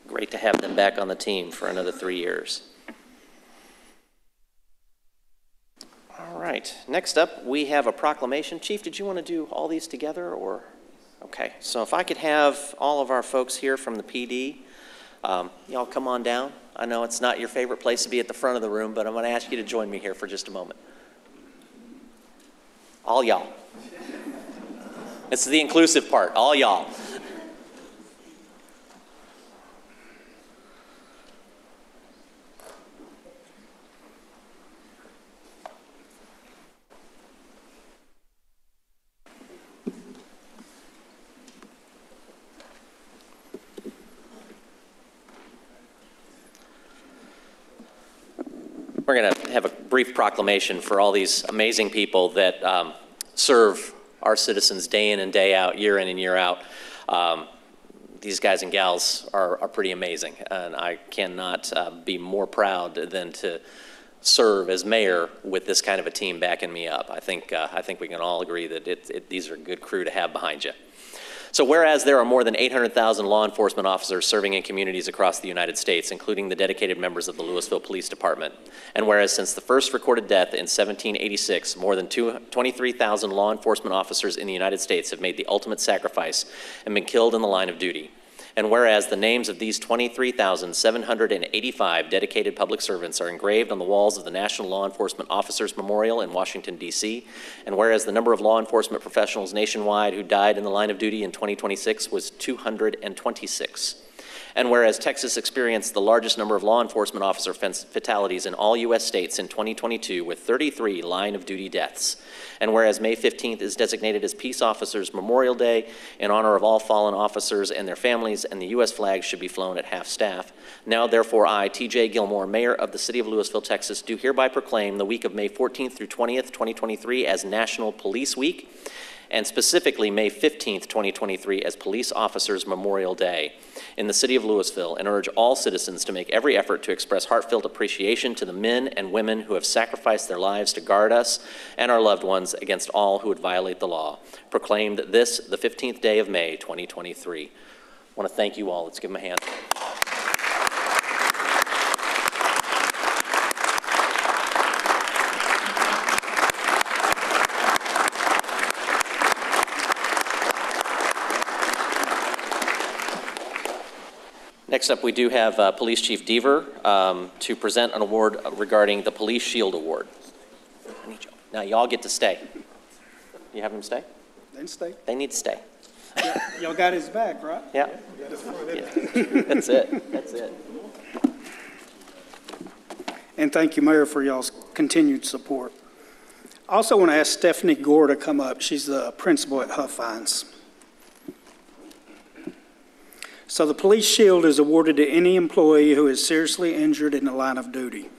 Great to have them back on the team for another 3 years. All right, next up we have a proclamation. Chief, did you want to do all these together or? Okay, so if I could have all of our folks here from the PD, y'all come on down. I know it's not your favorite place to be at the front of the room, but I'm going to ask you to join me here for just a moment. All y'all. It's the inclusive part, all y'all. We're going to have a brief proclamation for all these amazing people that serve our citizens day in and day out, year in and year out. These guys and gals are pretty amazing, and I cannot be more proud than to serve as mayor with this kind of a team backing me up. I think we can all agree that these are a good crew to have behind you. So whereas there are more than 800,000 law enforcement officers serving in communities across the United States, including the dedicated members of the Lewisville Police Department, and whereas since the first recorded death in 1786, more than 23,000 law enforcement officers in the United States have made the ultimate sacrifice and been killed in the line of duty, and whereas the names of these 23,785 dedicated public servants are engraved on the walls of the National Law Enforcement Officers Memorial in Washington, D.C., and whereas the number of law enforcement professionals nationwide who died in the line of duty in 2026 was 226, and whereas Texas experienced the largest number of law enforcement officer fatalities in all U.S. states in 2022 with 33 line-of-duty deaths, and whereas May 15th is designated as Peace Officers Memorial Day in honor of all fallen officers and their families, and the U.S. flag should be flown at half-staff, now therefore I, T.J. Gilmore, Mayor of the City of Lewisville, Texas, do hereby proclaim the week of May 14th through 20th, 2023 as National Police Week, and specifically May 15th, 2023 as Police Officers Memorial Day in the City of Lewisville, and urge all citizens to make every effort to express heartfelt appreciation to the men and women who have sacrificed their lives to guard us and our loved ones against all who would violate the law. Proclaimed this, the 15th day of May, 2023. I want to thank you all. Let's give them a hand. Next up, we do have Police Chief Deaver to present an award regarding the Police Shield Award. Now, y'all get to stay. You have them stay? They can stay. They need to stay. Y'all got his back, right? Yeah. That's it. That's it. And thank you, Mayor, for y'all's continued support. I also want to ask Stephanie Gore to come up. She's the principal at Huffines. So the Police Shield is awarded to any employee who is seriously injured in the line of duty.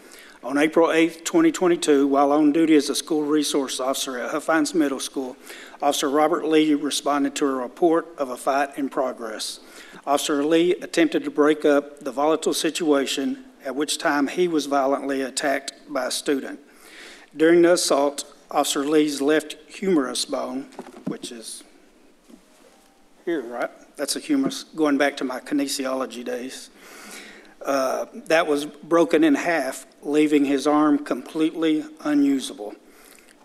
On April 8, 2022, while on duty as a school resource officer at Huffines Middle School, Officer Robert Lee responded to a report of a fight in progress. Officer Lee attempted to break up the volatile situation, at which time he was violently attacked by a student. During the assault, Officer Lee's left humerus bone, which is here, right? That's a humerus, going back to my kinesiology days. That was broken in half, leaving his arm completely unusable.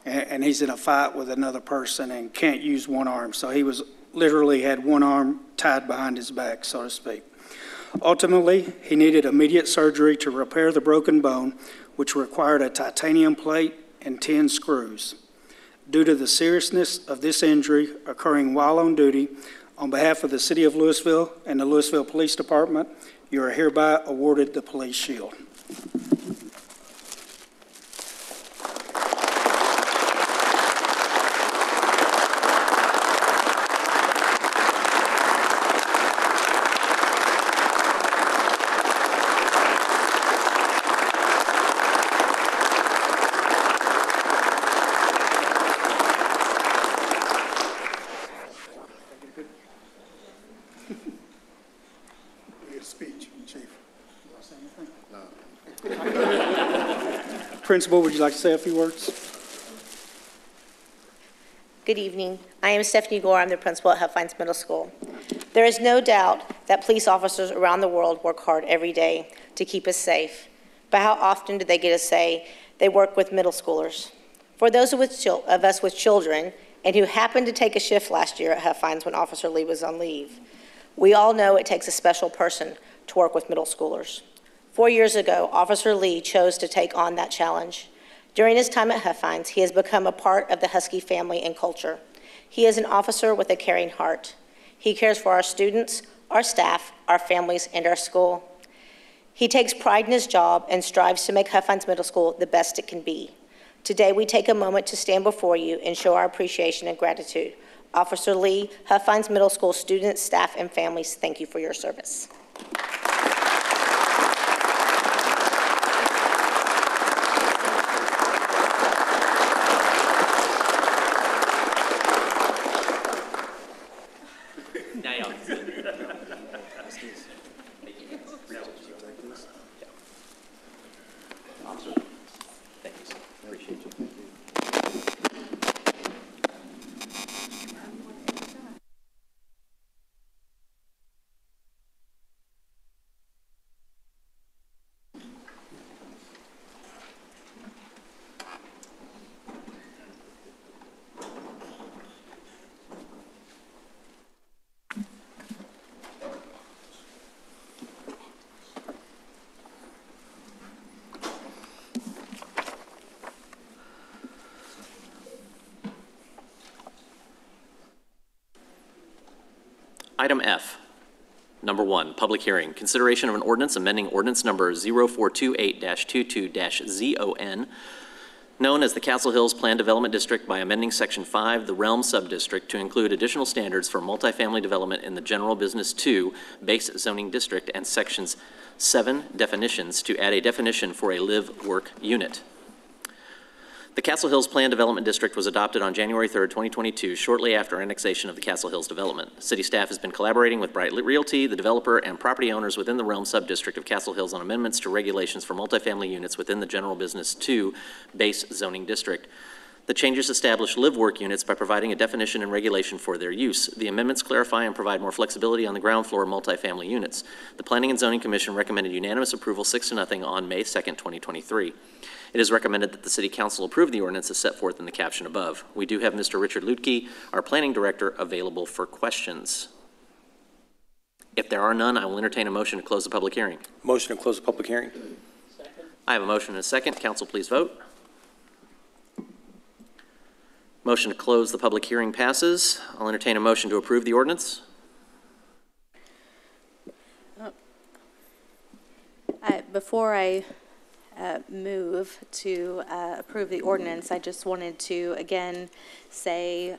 and he's in a fight with another person and can't use one arm. So he was literally had one arm tied behind his back, so to speak. Ultimately, he needed immediate surgery to repair the broken bone, which required a titanium plate and 10 screws. Due to the seriousness of this injury occurring while on duty, on behalf of the City of Lewisville and the Lewisville Police Department, you are hereby awarded the Police Shield. Principal, would you like to say a few words? Good evening. I am Stephanie Gore. I'm the principal at Huffines Middle School. There is no doubt that police officers around the world work hard every day to keep us safe. But how often do they get to say they work with middle schoolers? For those of us with children and who happened to take a shift last year at Huffines when Officer Lee was on leave, we all know it takes a special person to work with middle schoolers. 4 years ago, Officer Lee chose to take on that challenge. During his time at Huffines, he has become a part of the Husky family and culture. He is an officer with a caring heart. He cares for our students, our staff, our families, and our school. He takes pride in his job and strives to make Huffines Middle School the best it can be. Today, we take a moment to stand before you and show our appreciation and gratitude. Officer Lee, Huffines Middle School students, staff, and families, thank you for your service. Item F, number 1, public hearing. Consideration of an ordinance amending ordinance number 0428-22-ZON, known as the Castle Hills Plan Development District, by amending Section 5, the Realm Subdistrict, to include additional standards for multifamily development in the General Business 2 Base Zoning District, and Sections 7, definitions, to add a definition for a live-work unit. The Castle Hills Plan Development District was adopted on January 3rd, 2022, shortly after annexation of the Castle Hills development. City staff has been collaborating with Bright Realty, the developer, and property owners within the Realm Subdistrict of Castle Hills on amendments to regulations for multifamily units within the General Business 2 Base Zoning District. The changes establish live-work units by providing a definition and regulation for their use. The amendments clarify and provide more flexibility on the ground floor multifamily units. The Planning and Zoning Commission recommended unanimous approval 6-0 on May 2nd, 2023. It is recommended that the City Council approve the ordinance as set forth in the caption above. We do have Mr. Richard Lutke, our Planning Director, available for questions. If there are none, I will entertain a motion to close the public hearing. Motion to close the public hearing. Second. I have a motion and a second. Council, please vote. Motion to close the public hearing passes. I'll entertain a motion to approve the ordinance. Before I move to approve the ordinance, I just wanted to again say,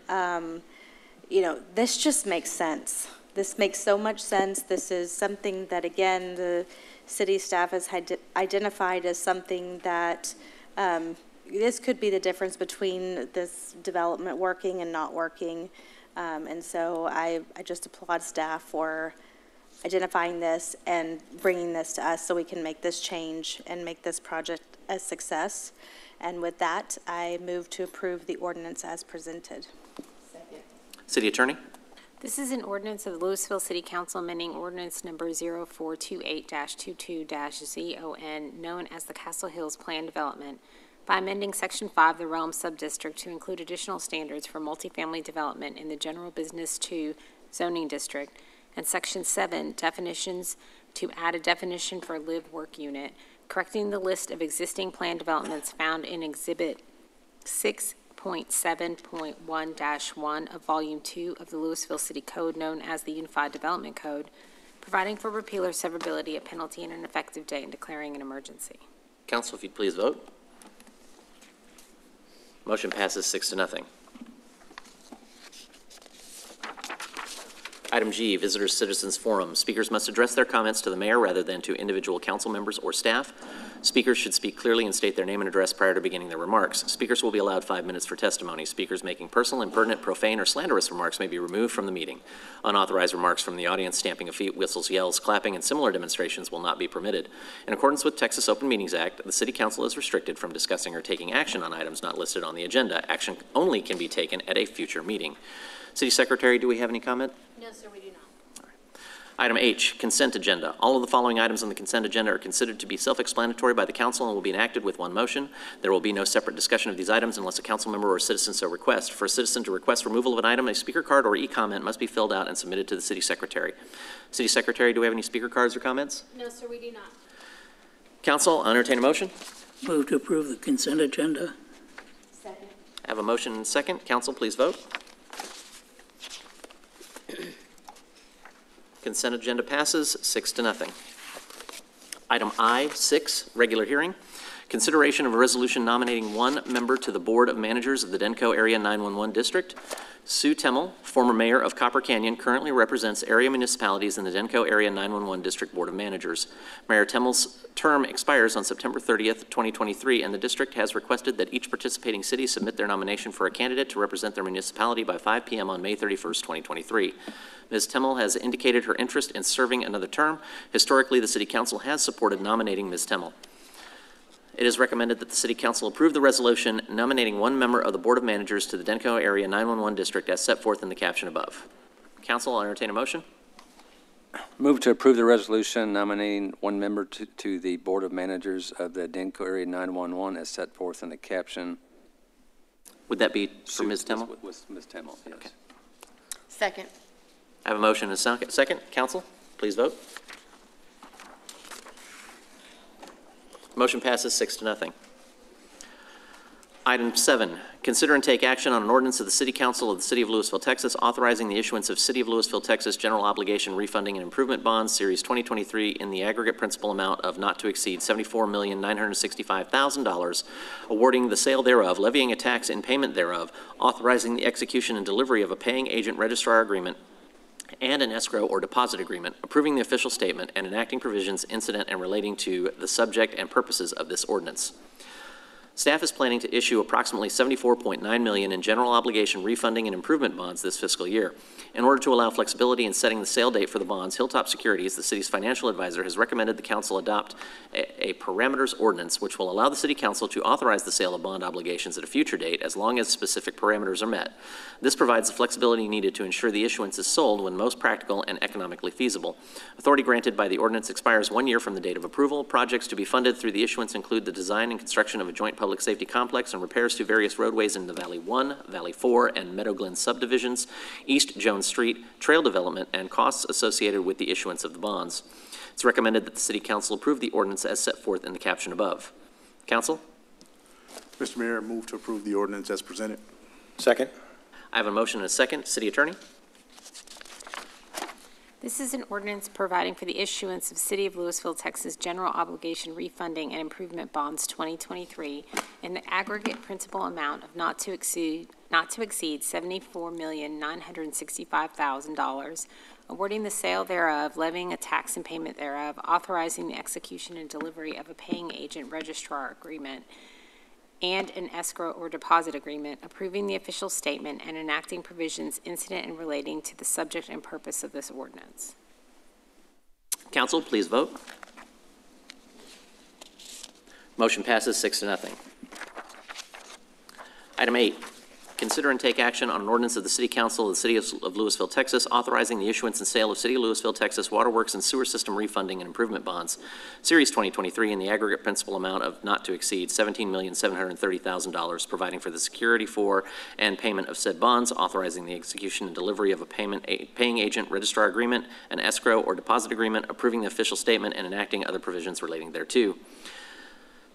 this just makes sense. This makes so much sense. This is something that, again, the city staff has identified as something that this could be the difference between this development working and not working. And so I just applaud staff for identifying this and bringing this to us so we can make this change and make this project a success. And with that, I move to approve the ordinance as presented. Second. City Attorney. This is an ordinance of the Lewisville City Council amending ordinance number 0428-22-ZON, known as the Castle Hills Plan Development, by amending Section 5 of the Realm Subdistrict to include additional standards for multifamily development in the General Business 2 zoning district, and Section 7, definitions, to add a definition for live-work unit, correcting the list of existing planned developments found in Exhibit 6.7.1-1 of Volume 2 of the Lewisville City Code, known as the Unified Development Code, providing for repeal or severability, a penalty, and an effective date, and declaring an emergency. Council, if you'd please vote. Motion passes 6-0. Item G, Visitors Citizens Forum. Speakers must address their comments to the mayor rather than to individual council members or staff. Speakers should speak clearly and state their name and address prior to beginning their remarks. Speakers will be allowed 5 minutes for testimony. Speakers making personal, impertinent, profane, or slanderous remarks may be removed from the meeting. Unauthorized remarks from the audience, stamping of feet, whistles, yells, clapping, and similar demonstrations will not be permitted. In accordance with Texas Open Meetings Act, the City Council is restricted from discussing or taking action on items not listed on the agenda. Action only can be taken at a future meeting. City Secretary, do we have any comment? No, sir, we do not. Item H, consent agenda. All of the following items on the consent agenda are considered to be self-explanatory by the council and will be enacted with one motion. There will be no separate discussion of these items unless a council member or a citizen so requests. For a citizen to request removal of an item, a speaker card or e-comment must be filled out and submitted to the city secretary. City Secretary, do we have any speaker cards or comments? No, sir, we do not. Council, I'll entertain a motion. Move to approve the consent agenda. Second. I have a motion and a second. Council, please vote. Consent agenda passes 6-0. Item I-6, regular hearing. Consideration of a resolution nominating one member to the Board of Managers of the Denko Area 911 District. Sue Temmel, former mayor of Copper Canyon, currently represents area municipalities in the Denko Area 911 District Board of Managers. Mayor Temmel's term expires on September 30th, 2023, and the district has requested that each participating city submit their nomination for a candidate to represent their municipality by 5 p.m. on May 31st, 2023. Ms. Temmel has indicated her interest in serving another term. Historically, the City Council has supported nominating Ms. Temmel. It is recommended that the City Council approve the resolution nominating one member of the Board of Managers to the Denko Area 911 District as set forth in the caption above. Council, I'll entertain a motion. Move to approve the resolution nominating one member to the Board of Managers of the Denko Area 911 as set forth in the caption. Would that be for Ms. Temmel? With Ms. Temmel, yes. Okay. Second. I have a motion and a second. Council, please vote. Motion passes 6-0. Item 7, consider and take action on an ordinance of the City Council of the City of Lewisville, Texas, authorizing the issuance of City of Lewisville, Texas General Obligation Refunding and Improvement Bonds, Series 2023, in the aggregate principal amount of not to exceed $74,965,000, awarding the sale thereof, levying a tax in payment thereof, authorizing the execution and delivery of a paying agent registrar agreement, and an escrow or deposit agreement, approving the official statement and enacting provisions incident and relating to the subject and purposes of this ordinance. Staff is planning to issue approximately $74.9 million in general obligation refunding and improvement bonds this fiscal year. In order to allow flexibility in setting the sale date for the bonds, Hilltop Securities, the city's financial advisor, has recommended the council adopt a parameters ordinance which will allow the city council to authorize the sale of bond obligations at a future date as long as specific parameters are met. This provides the flexibility needed to ensure the issuance is sold when most practical and economically feasible. Authority granted by the ordinance expires 1 year from the date of approval. Projects to be funded through the issuance include the design and construction of a joint public safety complex and repairs to various roadways in the Valley 1, Valley 4, and Meadow Glen subdivisions, East Jones Street, trail development, and costs associated with the issuance of the bonds. It's recommended that the City Council approve the ordinance as set forth in the caption above. Council? Mr. Mayor, I move to approve the ordinance as presented. Second. I have a motion and a second. City Attorney? This is an ordinance providing for the issuance of City of Lewisville, Texas General Obligation Refunding and Improvement Bonds 2023 in the aggregate principal amount of not to exceed $74,965,000, awarding the sale thereof, levying a tax in payment thereof, authorizing the execution and delivery of a paying agent registrar agreement, and an escrow or deposit agreement, approving the official statement and enacting provisions incident and relating to the subject and purpose of this ordinance. Council, please vote. Motion passes 6-0. Item 8, Consider and take action on an ordinance of the City Council of the City of Lewisville, Texas, authorizing the issuance and sale of City of Lewisville, Texas waterworks and sewer system refunding and improvement bonds, Series 2023, in the aggregate principal amount of not to exceed $17,730,000, providing for the security for and payment of said bonds, authorizing the execution and delivery of a paying agent registrar agreement, an escrow or deposit agreement, approving the official statement, and enacting other provisions relating thereto.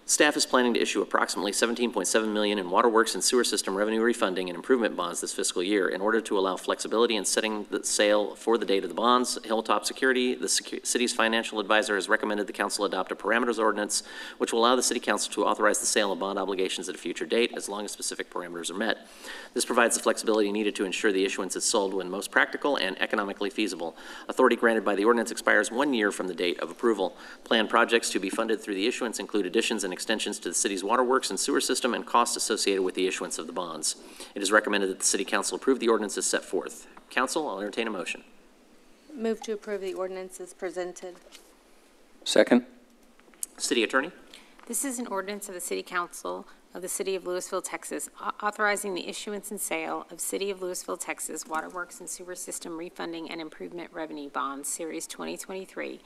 Staff is planning to issue approximately $17.7 million in waterworks and sewer system revenue refunding and improvement bonds this fiscal year. In order to allow flexibility in setting the sale for the date of the bonds, Hilltop Security, the city's financial advisor, has recommended the council adopt a parameters ordinance which will allow the city council to authorize the sale of bond obligations at a future date as long as specific parameters are met. This provides the flexibility needed to ensure the issuance is sold when most practical and economically feasible. Authority granted by the ordinance expires 1 year from the date of approval. Planned projects to be funded through the issuance include additions and extensions to the city's waterworks and sewer system and costs associated with the issuance of the bonds. It is recommended that the City Council approve the ordinance as set forth. Council, I'll entertain a motion. Move to approve the ordinance as presented. Second. City Attorney? This is an ordinance of the City Council of the City of Lewisville, Texas, authorizing the issuance and sale of City of Lewisville, Texas waterworks and sewer system refunding and improvement revenue bonds, Series 2023,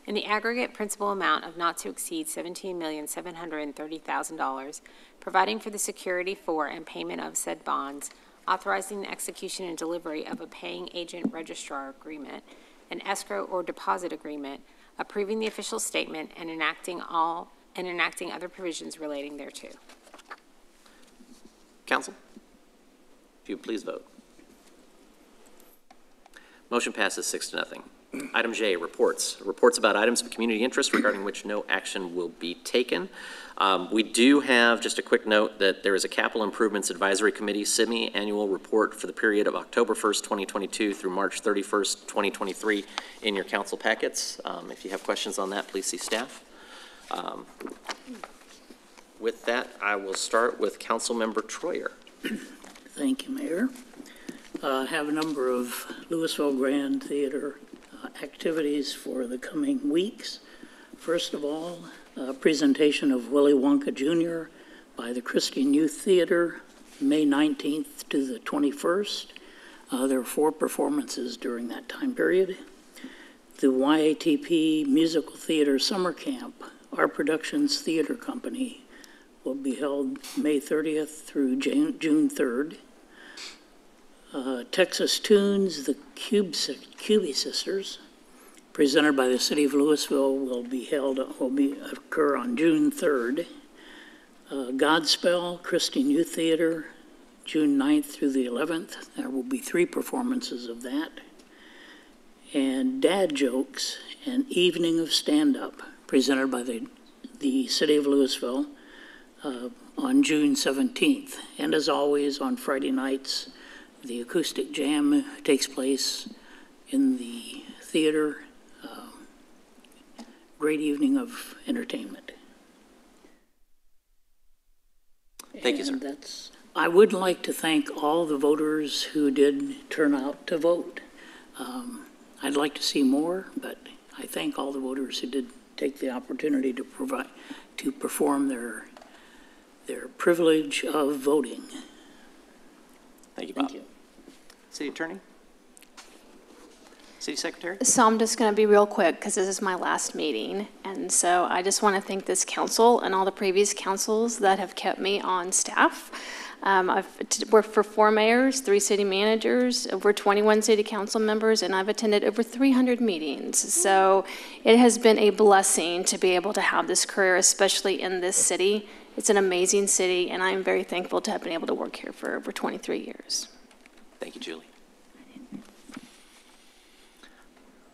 in the aggregate principal amount of not to exceed $17,730,000, providing for the security for and payment of said bonds, authorizing the execution and delivery of a paying agent registrar agreement, an escrow or deposit agreement, approving the official statement, and enacting other provisions relating thereto. Council, if you please vote. Motion passes 6-0. Item J, reports. Reports about items of community interest regarding which no action will be taken. We do have just a quick note that there is a Capital Improvements Advisory Committee semi-annual report for the period of October 1st, 2022 through March 31st, 2023 in your council packets. If you have questions on that, please see staff. With that, I will start with Councilmember Troyer. Thank you, Mayor. I have a number of Lewisville Grand Theater activities for the coming weeks. First of all, a presentation of Willy Wonka Jr. by the Christian Youth Theater, May 19th to the 21st. There are 4 performances during that time period. The YATP Musical Theater Summer Camp, Our Productions Theater Company, will be held May 30th through June 3rd. Texas Tunes, the Cubie Sisters, presented by the City of Lewisville, will occur on June 3rd. Godspell, Christian Youth Theater, June 9th through the 11th. There will be 3 performances of that. And Dad Jokes, an evening of stand-up, presented by the City of Lewisville on June 17th. And as always, on Friday nights, the acoustic jam takes place in the theater. Great evening of entertainment. Thank you, sir. I would like to thank all the voters who did turn out to vote. I'd like to see more, but I thank all the voters who did take the opportunity to perform their privilege of voting. Thank you, Bob. Thank you. City Attorney? City Secretary? So I'm just going to be real quick because this is my last meeting. And so I just want to thank this council and all the previous councils that have kept me on staff. I've worked for 4 mayors, 3 city managers, over 21 city council members, and I've attended over 300 meetings. So it has been a blessing to be able to have this career, especially in this city. It's an amazing city, and I'm very thankful to have been able to work here for over 23 years. Thank you, Julie.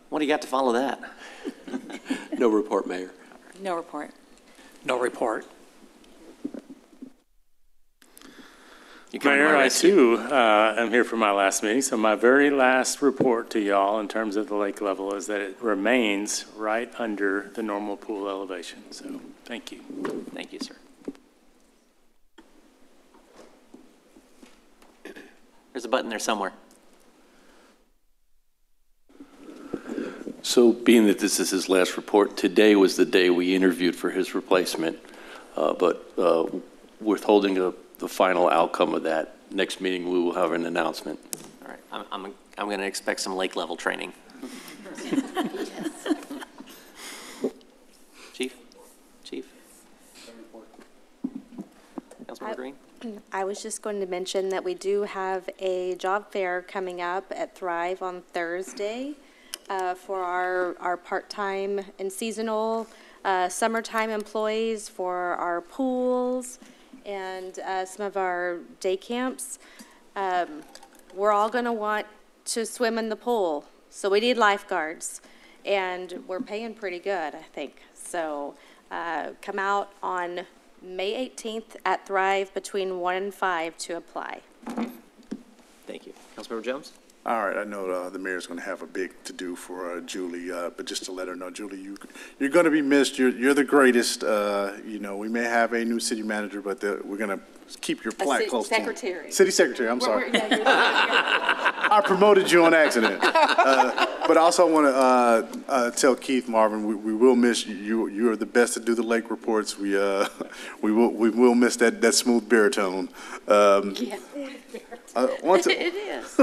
What do you got to follow that? No report, Mayor. No report. No report. Mayor, I too am here for my last meeting. So my very last report to y'all in terms of the lake level is that it remains right under the normal pool elevation. So thank you. Thank you, sir. There's a button there somewhere. So being that this is his last report, today was the day we interviewed for his replacement, but withholding a the final outcome of that. Next meeting, we will have an announcement. All right, I'm going to expect some lake level training. Chief? Councilmember Green? I was just going to mention that we do have a job fair coming up at Thrive on Thursday for our part-time and seasonal summertime employees for our pools and some of our day camps. We're all going to want to swim in the pool, so we need lifeguards, and we're paying pretty good, I think. So come out on May 18th at Thrive between 1 and 5 to apply. Thank you. Councilmember Jones? All right, I know the mayor's going to have a big to-do for Julie, but just to let her know, Julie, you're going to be missed. You're the greatest. You know, we may have a new city manager, but we're going to keep your plaque close to him. City secretary, I'm sorry. I promoted you on accident. But I also want to tell Keith Marvin, we will miss you. You are the best to do the lake reports. We will miss that smooth baritone. Yeah. It is.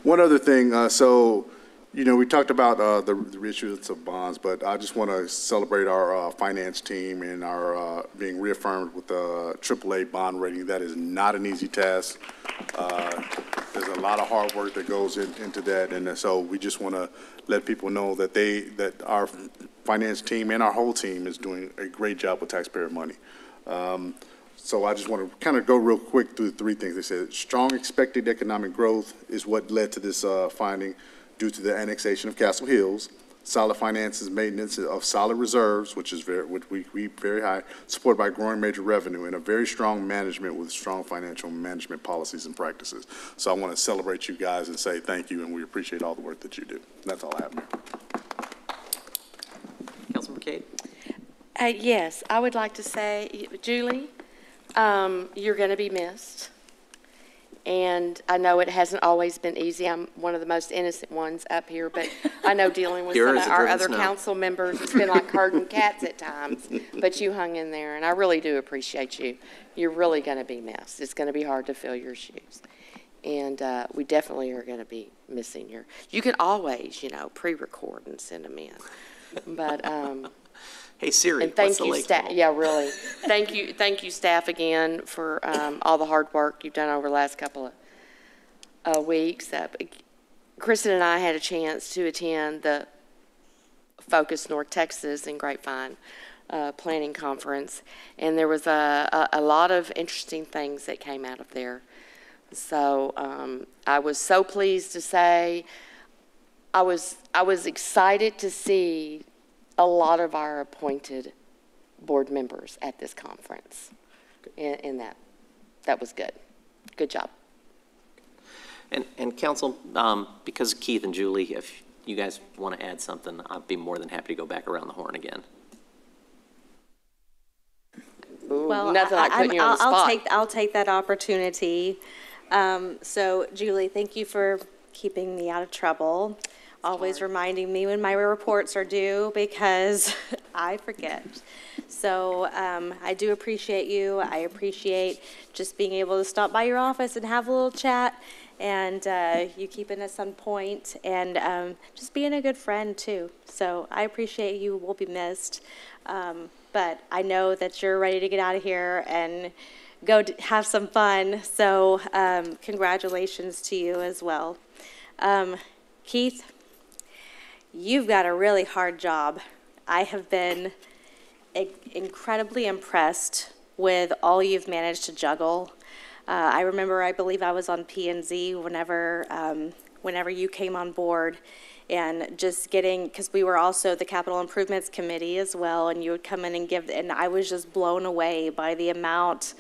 One other thing, so, you know, we talked about the issuance of bonds, but I just want to celebrate our finance team and our being reaffirmed with the AAA bond rating. That is not an easy task. There's a lot of hard work that goes into that, and so we just want to let people know that that our finance team and our whole team is doing a great job with taxpayer money. So I just want to kind of go real quick through the three things. They said strong expected economic growth is what led to this finding due to the annexation of Castle Hills, solid finances, maintenance of solid reserves, which we very high, supported by growing major revenue, and a very strong management with strong financial management policies and practices. So I want to celebrate you guys and say thank you, and we appreciate all the work that you do. That's all I have, Mayor. Councilmember Cade? Yes, I would like to say, Julie, you're going to be missed. And I know it hasn't always been easy. I'm one of the most innocent ones up here, but I know dealing with some of our other council members, it's been like herding cats at times, but you hung in there, and I really do appreciate you. You're really going to be missed. It's going to be hard to fill your shoes. And we definitely are going to be missing you can always, you know, pre-record and send them in. But, hey Siri, and thank what's the you, lake staff. called? Yeah, really. Thank you, staff, again for all the hard work you've done over the last couple of weeks. Kristen and I had a chance to attend the Focus North Texas and Grapevine planning conference, and there was a lot of interesting things that came out of there. So I was so pleased to say I was excited to see a lot of our appointed board members at this conference, and that was good. Good job. And council, because Keith and Julie, if you guys want to add something, I'd be more than happy to go back around the horn again. Ooh, Well, nothing like putting you on the spot. I'll take that opportunity. So, Julie, thank you for keeping me out of trouble. Always reminding me when my reports are due, because I forget. So I do appreciate you. I appreciate just being able to stop by your office and have a little chat, and you keeping us on point, and just being a good friend too. So I appreciate you. Will be missed. But I know that you're ready to get out of here and go have some fun. So congratulations to you as well. Keith, you've got a really hard job. I have been incredibly impressed with all you've managed to juggle. I remember, I believe I was on P&Z whenever you came on board, and just getting, because we were also the Capital Improvements Committee as well, and you would come in and give, and I was just blown away by the amount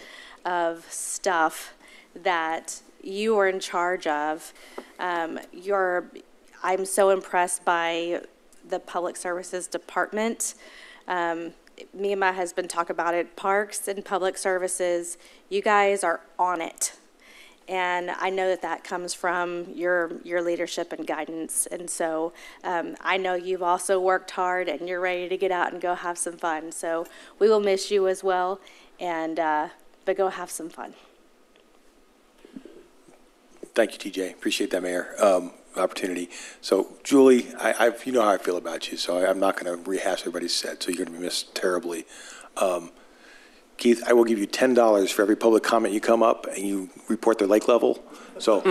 of stuff that you are in charge of. I'm so impressed by the Public Services Department. Me and my husband talk about it. Parks and Public Services, you guys are on it. And I know that comes from your leadership and guidance. And so I know you've also worked hard, and you're ready to get out and go have some fun. So we will miss you as well. And but go have some fun. Thank you, TJ. Appreciate that, Mayor, opportunity. So, Julie, you know how I feel about you, so I'm not going to rehash what everybody's said, so you're going to be missed terribly. Keith, I will give you $10 for every public comment you come up and you report their lake level. So,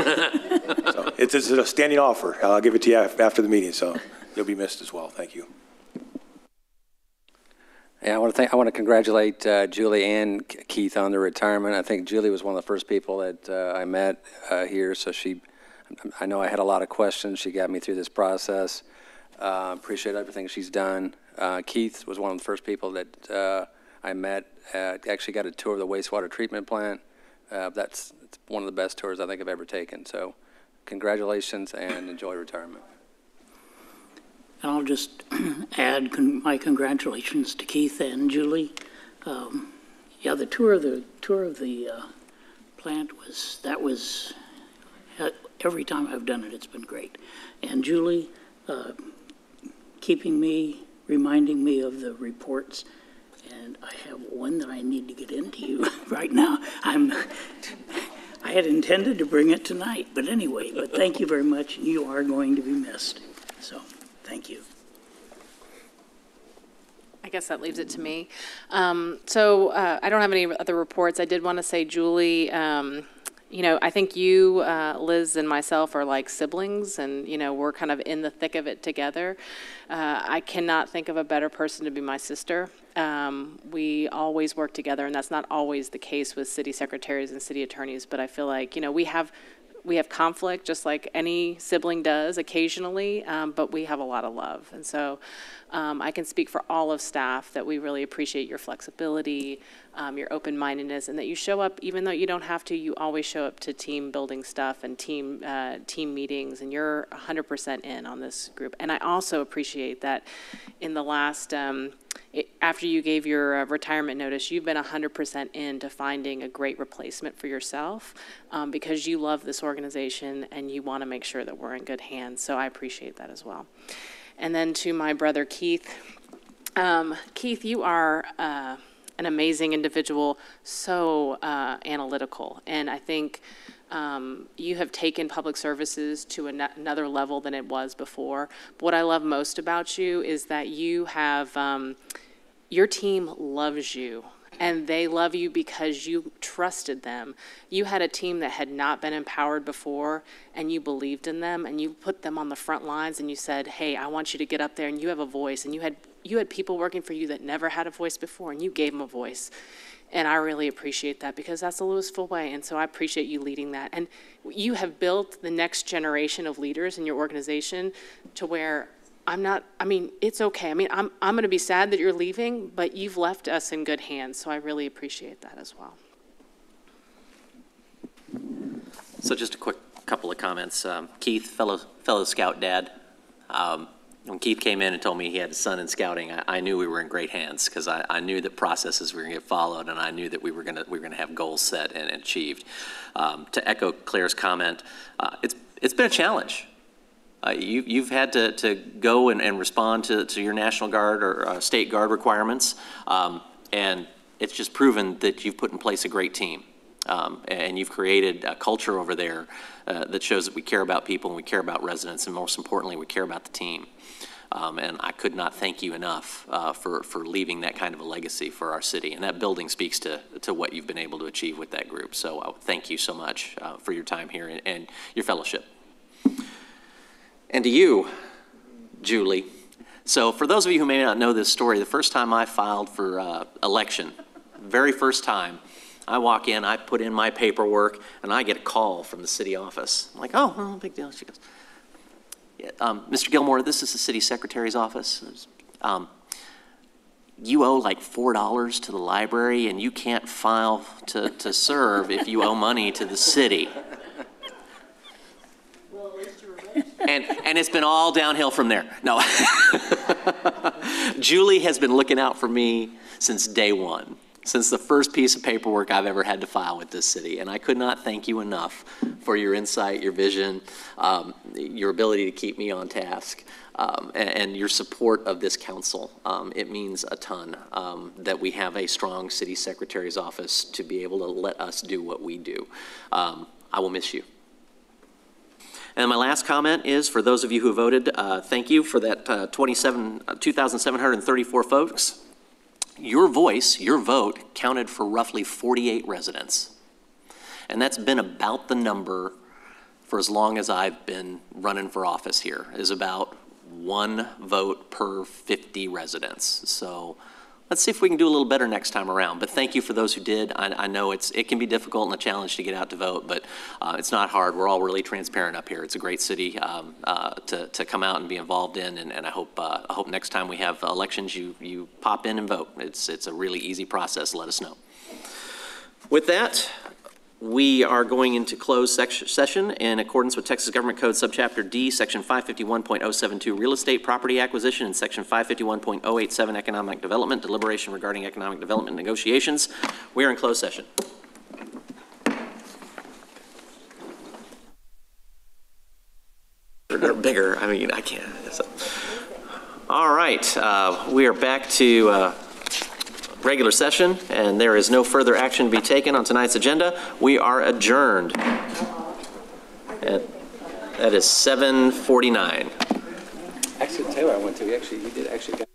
it's a standing offer. I'll give it to you after the meeting, so you'll be missed as well. Thank you. Yeah, I want to congratulate Julie and Keith on their retirement. I think Julie was one of the first people that I met here, so I know I had a lot of questions. She got me through this process. Appreciate everything she's done. Keith was one of the first people that I met. Actually got a tour of the wastewater treatment plant. That's one of the best tours I think I've ever taken. So congratulations and enjoy retirement. And I'll just add my congratulations to Keith and Julie. Yeah, the tour of the plant was every time I've done it, it's been great. And Julie, reminding me of the reports. And I have one that I need to get into you right now. I had intended to bring it tonight, but anyway, thank you very much. You are going to be missed. So, thank you. I guess that leaves it to me. I don't have any other reports. I did want to say, Julie, you know, I think you, Liz, and myself are like siblings, and, you know, we're kind of in the thick of it together. I cannot think of a better person to be my sister. We always work together, and that's not always the case with city secretaries and city attorneys, but I feel like, you know, we have conflict just like any sibling does occasionally, but we have a lot of love. And so I can speak for all of staff that we really appreciate your flexibility, your open-mindedness, and that you show up, even though you don't have to, you always show up to team building stuff and team meetings, and you're 100% in on this group. And I also appreciate that in the last, after you gave your retirement notice, you've been 100% into finding a great replacement for yourself, because you love this organization and you want to make sure that we're in good hands. So I appreciate that as well. And then to my brother Keith. Keith, you are an amazing individual, so analytical, and I think you have taken public services to another level than it was before. But what I love most about you is that you have, your team loves you, and they love you because you trusted them. You had a team that had not been empowered before, and you believed in them, and you put them on the front lines, and you said, hey, I want you to get up there, and you have a voice. And you had people working for you that never had a voice before, and you gave them a voice. And I really appreciate that, because that's the Lewisville way, and so I appreciate you leading that. And you have built the next generation of leaders in your organization to where it's okay. I mean, I'm going to be sad that you're leaving, but you've left us in good hands, so I really appreciate that as well. So just a quick couple of comments. Keith, fellow Scout dad, when Keith came in and told me he had a son in scouting, I knew we were in great hands, because I knew that processes were going to get followed, and I knew that we were going to have goals set and achieved. To echo Claire's comment, it's been a challenge. You've had to go and respond to your National Guard or State Guard requirements, and it's just proven that you've put in place a great team. And you've created a culture over there that shows that we care about people and we care about residents, and most importantly, we care about the team. And I could not thank you enough for leaving that kind of a legacy for our city. And that building speaks to what you've been able to achieve with that group. So thank you so much for your time here and your fellowship. And to you, Julie. So for those of you who may not know this story, the first time I filed for election, very first time, I walk in, I put in my paperwork, and I get a call from the city office. I'm like, oh, well, big deal. She goes, yeah, Mr. Gilmore, this is the city secretary's office. You owe like $4 to the library, and you can't file to serve if you owe money to the city. And it's been all downhill from there. No. Julie has been looking out for me since day one. since the first piece of paperwork I've ever had to file with this city. And I could not thank you enough for your insight, your vision, your ability to keep me on task, and your support of this council. It means a ton that we have a strong city secretary's office to be able to let us do what we do. I will miss you. And my last comment is, for those of you who voted, thank you for that 2,734 folks. Your voice, your vote, counted for roughly 48 residents. And that's been about the number for as long as I've been running for office here, is about 1 vote per 50 residents. So let's see if we can do a little better next time around. But thank you for those who did. I know it can be difficult and a challenge to get out to vote, but it's not hard. We're all really transparent up here. It's a great city to come out and be involved in, and I hope next time we have elections, you pop in and vote. It's a really easy process. Let us know. With that, we are going into closed session in accordance with Texas Government Code Subchapter D, Section 551.072, Real Estate Property Acquisition, and Section 551.087, Economic Development, Deliberation regarding economic development negotiations. We are in closed session. They're bigger. I mean, I can't. All right. We are back to regular session, and there is no further action to be taken on tonight's agenda. We are adjourned. That is 7:49. Actually, Taylor, I went to, he did actually got